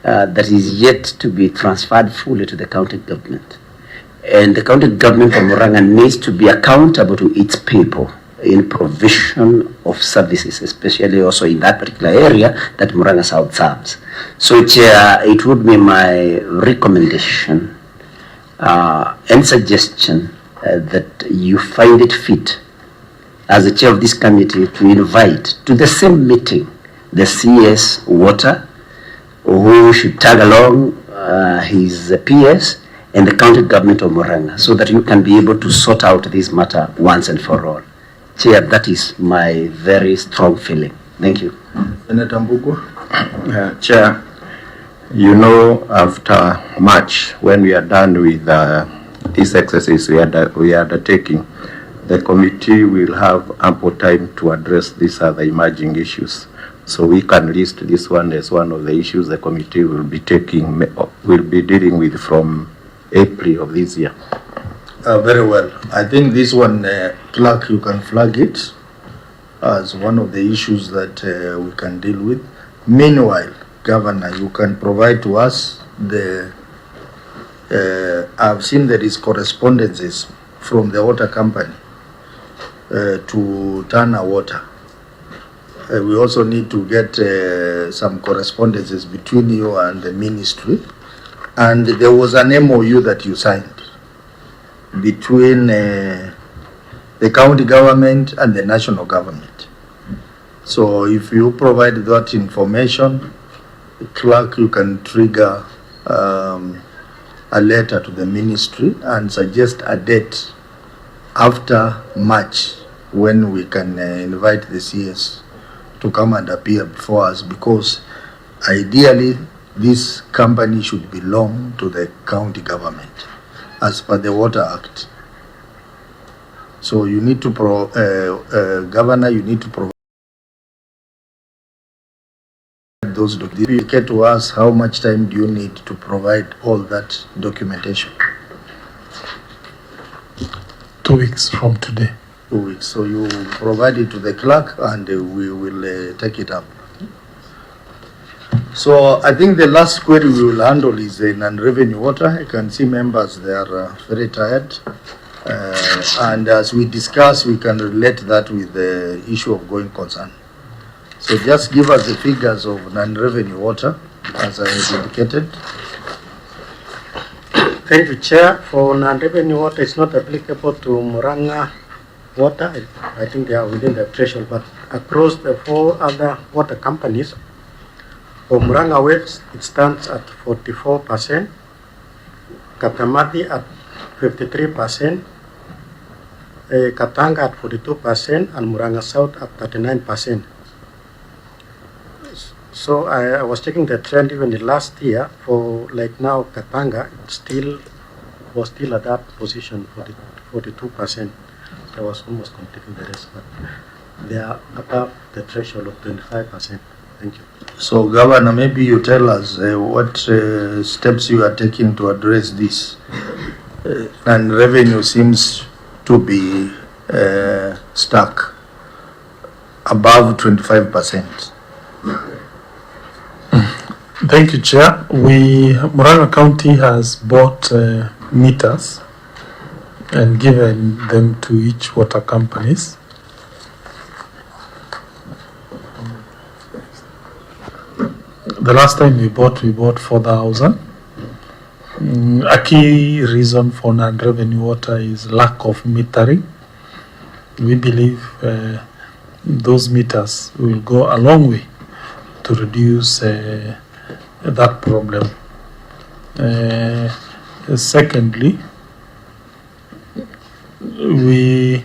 that is yet to be transferred fully to the county government. And the county government of Murang'a needs to be accountable to its people in provision of services, especially also in that particular area that Murang'a South serves. So, Chair, it would be my recommendation and suggestion that you find it fit, as the chair of this committee, to invite to the same meeting the CS Water, who should tag along his PS, and the county government of Murang'a, so that you can be able to sort out this matter once and for all. Chair, that is my very strong feeling. Thank you. Senator Mbugo. Chair, after March, when we are done with this exercise we are undertaking, the committee will have ample time to address these other emerging issues. So we can list this one as one of the issues the committee will be dealing with from April of this year. Very well. I think this one, clerk, you can flag it as one of the issues that we can deal with. Meanwhile, Governor, you can provide to us the, I've seen there is correspondences from the water company to Tana Water. We also need to get some correspondences between you and the ministry. And there was an MOU that you signed between the county government and the national government. So if you provide that information, clerk, you can trigger a letter to the ministry and suggest a date after March when we can invite the CS to come and appear before us, because ideally this company should belong to the county government as per the Water Act. So you need to Governor, you need to provide those documents. Indicate to us how much time do you need to provide all that documentation? 2 weeks from today. 2 weeks. So you provide it to the clerk and we will take it up. So I think the last query we will handle is the non-revenue water. I can see members, they are very tired. And as we discuss, we can relate that with the issue of going concern. So just give us the figures of non-revenue water, as I have indicated. Thank you, Chair. For non-revenue water, it's not applicable to Murang'a water. I think they are within the threshold, but across the 4 other water companies, for Murang'a West, it stands at 44%, Katamati at 53%, Katanga at 42%, and Murang'a South at 39%. So I was checking the trend even the last year for, like now, Katanga was still at that position, 42%. I was almost completing the rest, but they are above the threshold of 25%. Thank you. So Governor, maybe you tell us what steps you are taking to address this. And revenue seems to be stuck above 25%. Thank you, Chair. Murang'a County has bought meters and given them to each water companies. The last time we bought 4,000. A key reason for non-revenue water is lack of metering. We believe those meters will go a long way to reduce that problem. Secondly, we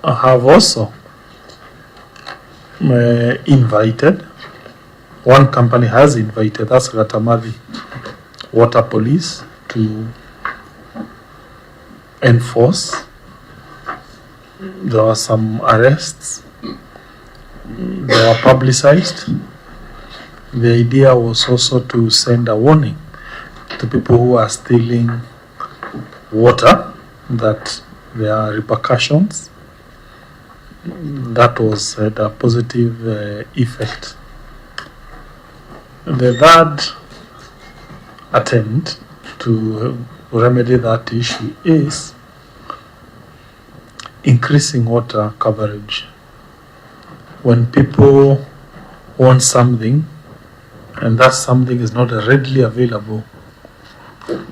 have also invited, one company has invited, that's Gatamadi Water Police, to enforce. There were some arrests. They were publicized. The idea was also to send a warning to people who are stealing water, that there are repercussions. That was a positive effect. The third attempt to remedy that issue is increasing water coverage. When people want something and that something is not readily available,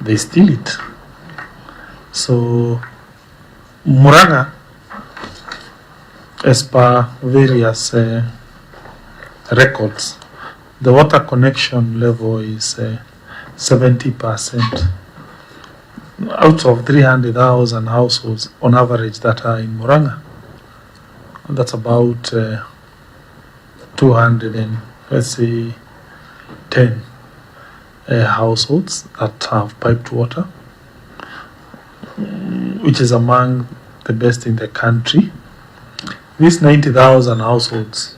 they steal it. So Murang'a, as per various records, the water connection level is 70%. Out of 300,000 households on average that are in Murang'a, that's about 210 households that have piped water, which is among the best in the country. These 90,000 households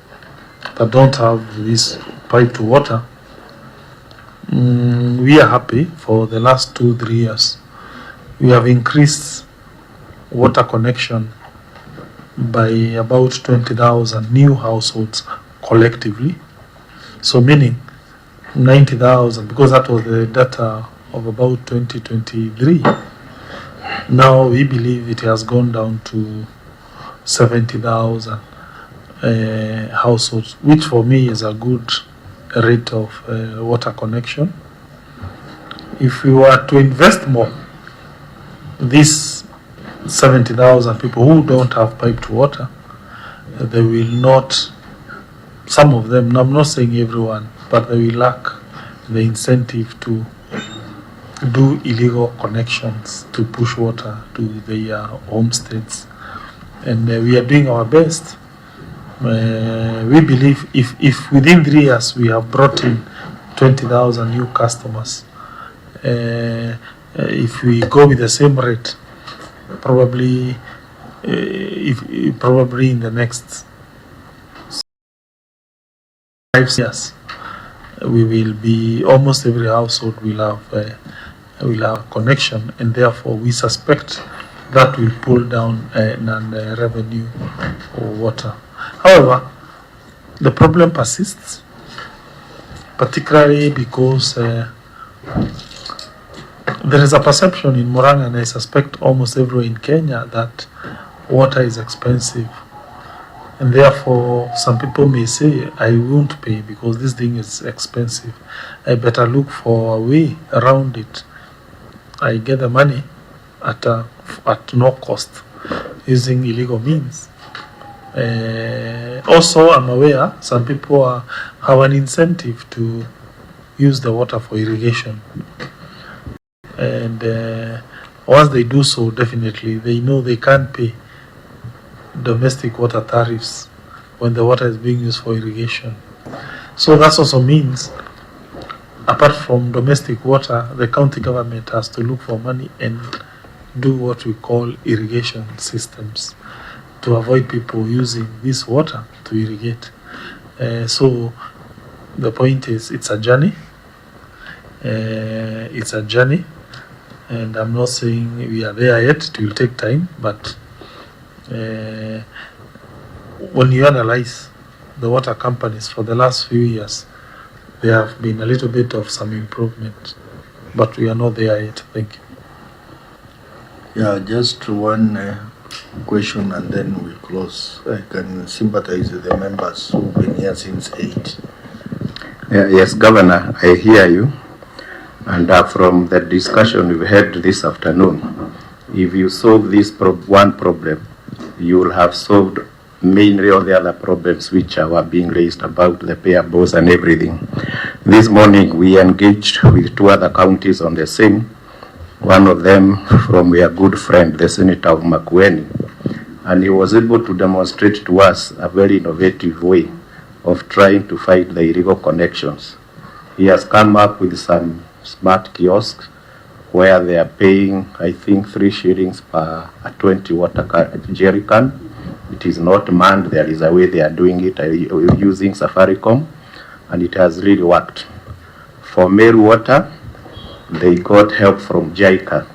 that don't have this pipe to water, we are happy. For the last 2-3 years, we have increased water connection by about 20,000 new households collectively. So meaning 90,000, because that was the data of about 2023. Now we believe it has gone down to 70,000 households, which for me is a good rate of water connection. If we were to invest more, these 70,000 people who don't have pipe to water, they will not, some of them, I'm not saying everyone, but they will lack the incentive to do illegal connections to push water to their homesteads. And we are doing our best. We believe if within 3 years we have brought in 20,000 new customers, if we go with the same rate, probably in the next 5 years, we will be, almost every household will have a connection, and therefore we suspect that will pull down revenue or water. However, the problem persists, particularly because there is a perception in Murang'a, and I suspect almost everywhere in Kenya, that water is expensive. And therefore, some people may say, I won't pay because this thing is expensive. I better look for a way around it. I get the money at no cost using illegal means. Also, I'm aware some people have an incentive to use the water for irrigation. And once they do so, definitely they know they can't pay domestic water tariffs when the water is being used for irrigation. So that also means, apart from domestic water, the county government has to look for money and do what we call irrigation systems to avoid people using this water to irrigate. So the point is, it's a journey. It's a journey, and I'm not saying we are there yet. It will take time, but when you analyze the water companies for the last few years, there have been a little bit of some improvement, but we are not there yet. Thank you. Yeah, just one question and then we close. I can sympathize with the members who've been here since 8. Yes, Governor, I hear you. And from the discussion we've had this afternoon, if you solve this one problem, you will have solved mainly all the other problems which are being raised about the payables and everything. This morning we engaged with 2 other counties on the same. One of them from our good friend, the Senator of Makueni, and he was able to demonstrate to us a very innovative way of trying to fight the illegal connections. He has come up with some smart kiosks where they are paying, I think, 3 shillings per a 20 water jerry can. It is not manned. There is a way they are doing it using Safaricom, and it has really worked. For mail water, they got help from JICA,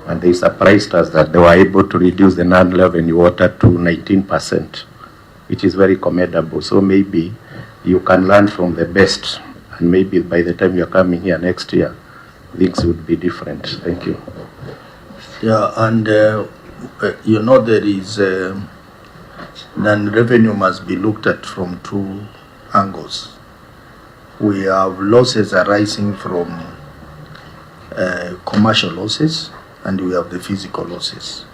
and they surprised us that they were able to reduce the non-revenue water to 19%, which is very commendable. So maybe you can learn from the best, and maybe by the time you're coming here next year, things would be different. Thank you. Yeah, and you know, there is non-revenue must be looked at from 2 angles. We have losses arising from commercial losses, and we have the physical losses.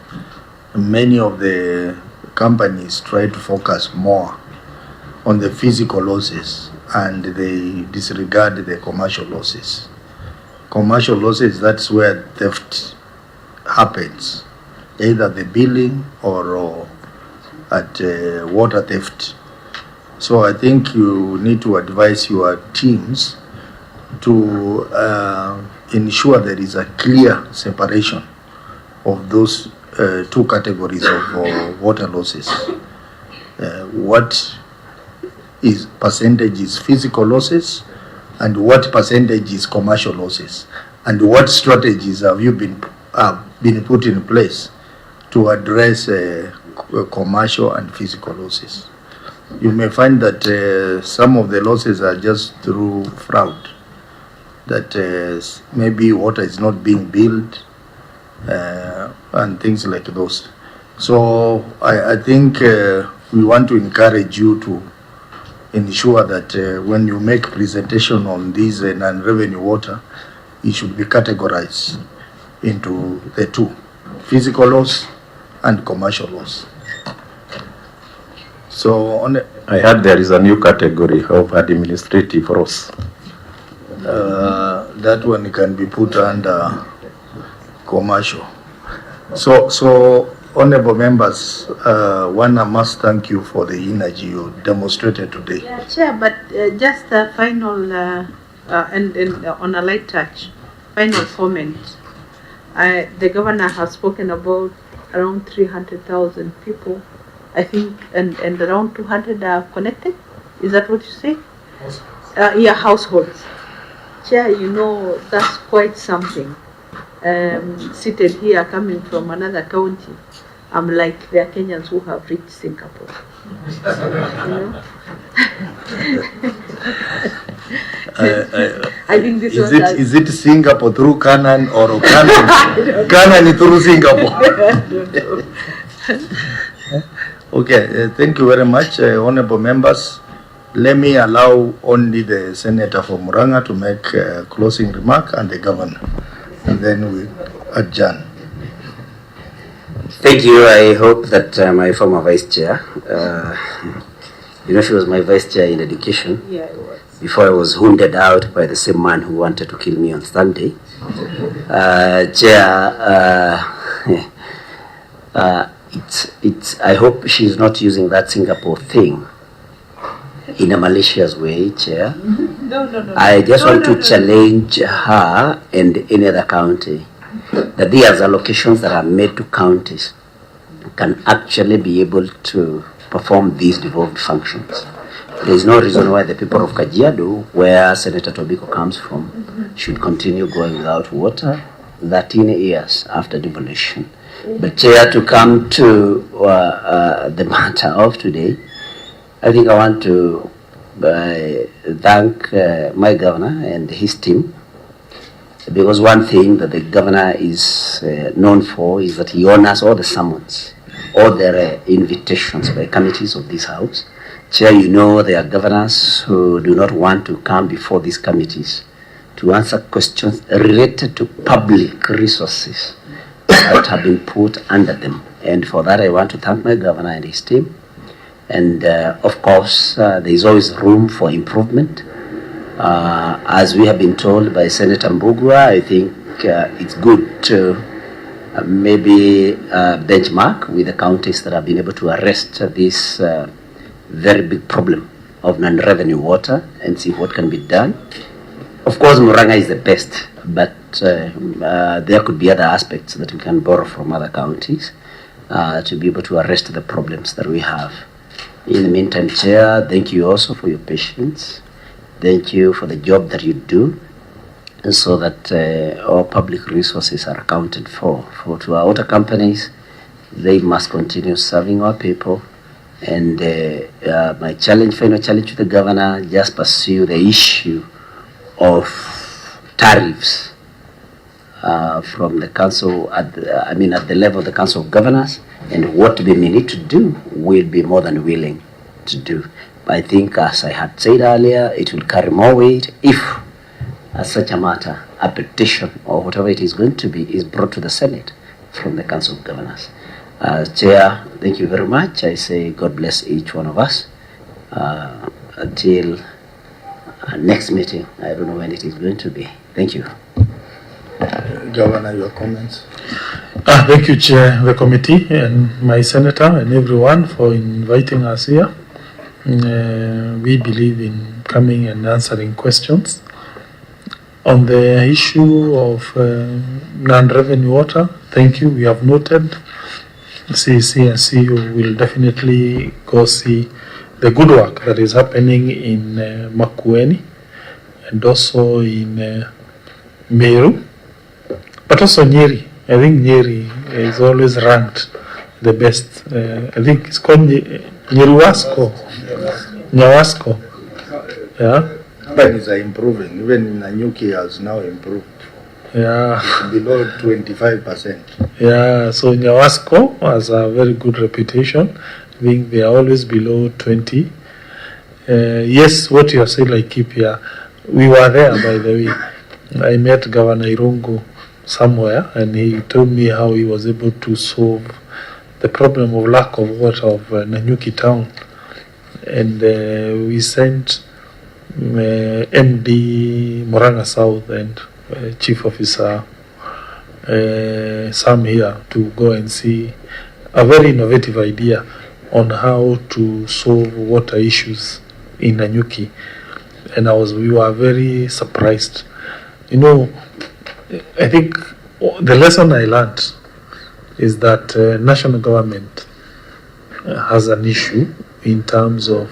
Many of the companies try to focus more on the physical losses, and they disregard the commercial losses. Commercial losses, that's where theft happens, either the billing or at water theft. So I think you need to advise your teams to ensure there is a clear separation of those 2 categories of water losses. What percentage is physical losses and what percentage is commercial losses, and what strategies have you been put in place to address commercial and physical losses. You may find that some of the losses are just through fraud, that maybe water is not being billed and things like those. So I think we want to encourage you to ensure that when you make presentation on these non-revenue water, it should be categorized into the two, physical loss and commercial loss. So I heard there is a new category of administrative loss. That one can be put under commercial. So honorable members, one, I must thank you for the energy you demonstrated today. Yeah, Chair, but just a final, and on a light touch, final comment. The governor has spoken about around 300,000 people, I think, and around 200 are connected. Is that what you say? Yeah, households. Chair, you know, that's quite something. Seated here, coming from another county, I'm like, there are Kenyans who have reached Singapore. You know? I think this is it Singapore through Canaan or Canaan through Singapore? Okay, thank you very much, honorable members. Let me allow only the senator from Murang'a to make a closing remark and the governor, and then we adjourn. Thank you. I hope that my former vice chair, you know, she was my vice chair in education. Yeah, it was. Before I was hounded out by the same man who wanted to kill me on Sunday. I hope she's not using that Singapore thing in a malicious way, Chair. No. I just want to challenge her and any other county that these allocations that are made to counties can actually be able to perform these devolved functions. There is no reason why the people of Kajiado, where Senator Tobiko comes from, should continue going without water 13 years after devolution. But Chair, to come to the matter of today, I think I want to thank my governor and his team, because one thing that the governor is known for is that he honors all the summons, all their invitations by committees of this house. Chair, you know there are governors who do not want to come before these committees to answer questions related to public resources that have been put under them. And for that, I want to thank my governor and his team. And of course, there is always room for improvement. As we have been told by Senator Mbugua, I think it's good to maybe benchmark with the counties that have been able to arrest this very big problem of non-revenue water and see what can be done. Of course, Murang'a is the best, but there could be other aspects that we can borrow from other counties to be able to arrest the problems that we have. In the meantime, Chair, thank you also for your patience. Thank you for the job that you do, and so that all public resources are accounted for. To our water companies, they must continue serving our people. And my final challenge to the governor, just pursue the issue of tariffs from the council, at the level of the Council of Governors, and what they may need to do, we'll be more than willing to do. I think, as I had said earlier, it will carry more weight if, as such a matter, a petition or whatever it is going to be is brought to the Senate from the Council of Governors. Chair, thank you very much. I say God bless each one of us until next meeting. I don't know when it is going to be. Thank you. Governor, your comments. Thank you, Chair, the committee, and my senator, and everyone for inviting us here. We believe in coming and answering questions. On the issue of non-revenue water, thank you. We have noted. CEC and CU will definitely go see the the good work that is happening in Makueni and also in Meru, but also Nyeri. I think Nyeri is always ranked the best. I think it's called Nyawasco. Yeah. Companies are improving. Even Nanyuki has now improved. Yeah. It's below 25%. Yeah. So Nyawasco has a very good reputation. I think they are always below 20. Yes, what you have said, like Kipia, we were there, by the way. I met Governor Irungu somewhere, and he told me how he was able to solve the problem of lack of water of Nanyuki town. And we sent MD Murang'a South and Chief Officer Sam here to go and see a very innovative idea on how to solve water issues in Nanyuki. And we were very surprised. You know, I think the lesson I learned is that national government has an issue in terms of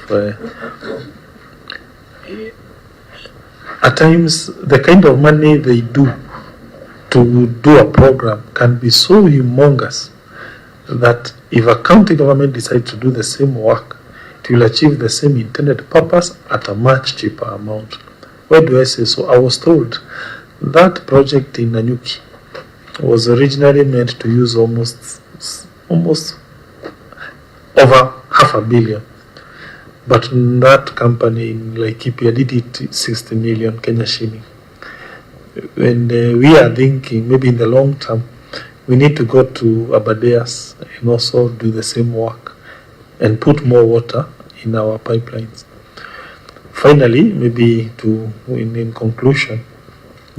at times the kind of money they do to do a program can be so humongous that if a county government decides to do the same work, it will achieve the same intended purpose at a much cheaper amount. Why do I say so? I was told that project in Nanyuki was originally meant to use almost over $500 million. But that company in Laikipia did it 60 million Kenya shilling. And we are thinking maybe in the long term, we need to go to Abadeas and also do the same work and put more water in our pipelines. Finally, maybe in conclusion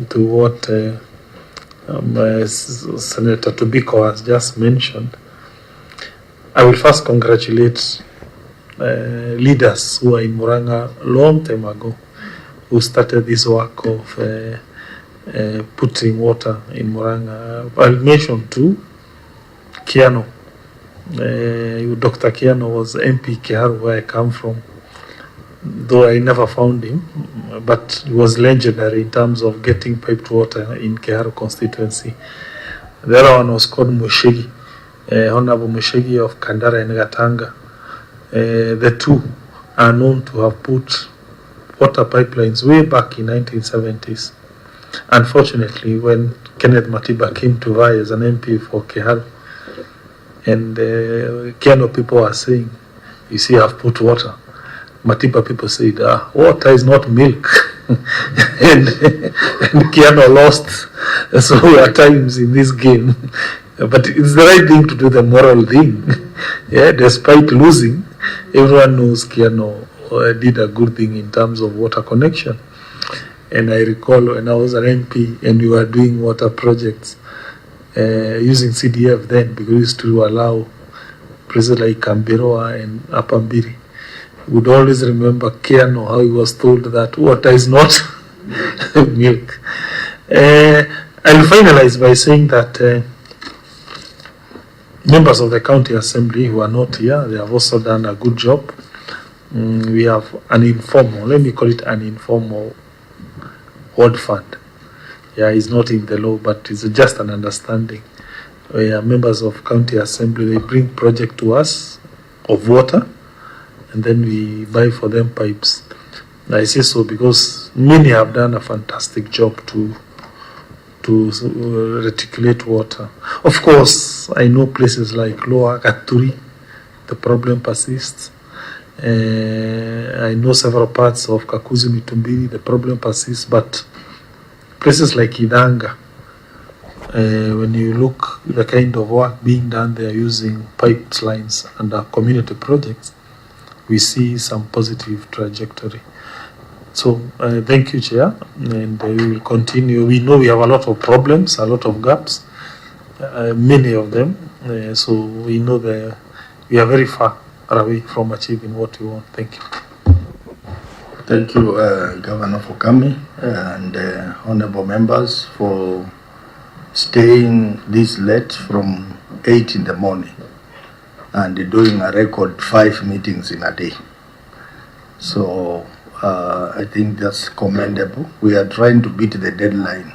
to what Senator Tobiko has just mentioned, I will first congratulate leaders who are in Murang'a long time ago, who started this work of putting water in Murang'a. I'll mention too, Kiano. Dr. Kiano was MP Kiharu, where I come from, though I never found him, but he was legendary in terms of getting piped water in Kiharu constituency. The other one was called Mushegi, Honorable Mushegi of Kandara and Gatanga. The two are known to have put water pipelines way back in 1970s. Unfortunately, when Kenneth Matiba came to vie as an MP for Kiharu, and Kiano people are saying, you see, I've put water. Matiba people said, water is not milk. and Kiano lost. So at times in this game, but it's the right thing to do, the moral thing. Yeah, despite losing, everyone knows Kiano did a good thing in terms of water connection. And I recall when I was an MP and we were doing water projects using CDF then, because we used to allow places like Kambiroa and Apambiri. Would always remember Kiano, how he was told that water is not milk. I'll finalize by saying that members of the county assembly who are not here, they have also done a good job. We have an informal, let me call it an informal ward fund. Yeah, it's not in the law, but it's just an understanding. Where members of county assembly, they bring project to us of water, and then we buy for them pipes. I say so because many have done a fantastic job to reticulate water. Of course, I know places like Lower Gaturi, the problem persists. I know several parts of Kakuzi Mitumbiri, the problem persists, but places like Idanga, when you look the kind of work being done there using pipelines under community projects, we see some positive trajectory. So thank you, Chair, and we will continue. We know we have a lot of problems, a lot of gaps, many of them, so we know that we are very far away from achieving what we want. Thank you. Thank you, Governor, for coming, and honorable members for staying this late from 8 in the morning and doing a record 5 meetings in a day. So I think that's commendable. We are trying to beat the deadline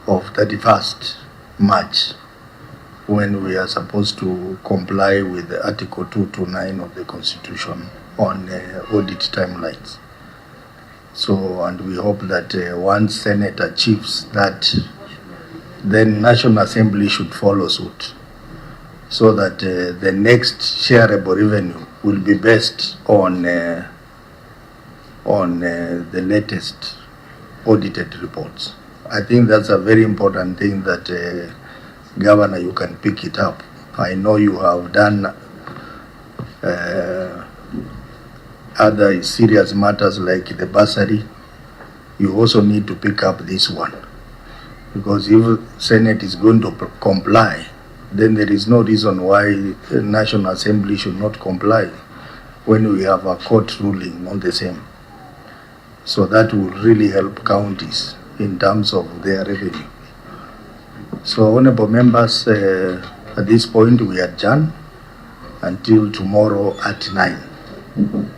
of 31st March when we are supposed to comply with the Article 229 of the Constitution on audit timelines. So, and we hope that once Senate achieves that, then National Assembly should follow suit, so that the next shareable revenue will be based on the latest audited reports. I think that's a very important thing that Governor, you can pick it up. I know you have done other serious matters like the bursary. You also need to pick up this one, because if Senate is going to comply, then there is no reason why the National Assembly should not comply when we have a court ruling on the same. So that will really help counties in terms of their revenue. So, honorable members, at this point we adjourn until tomorrow at 9.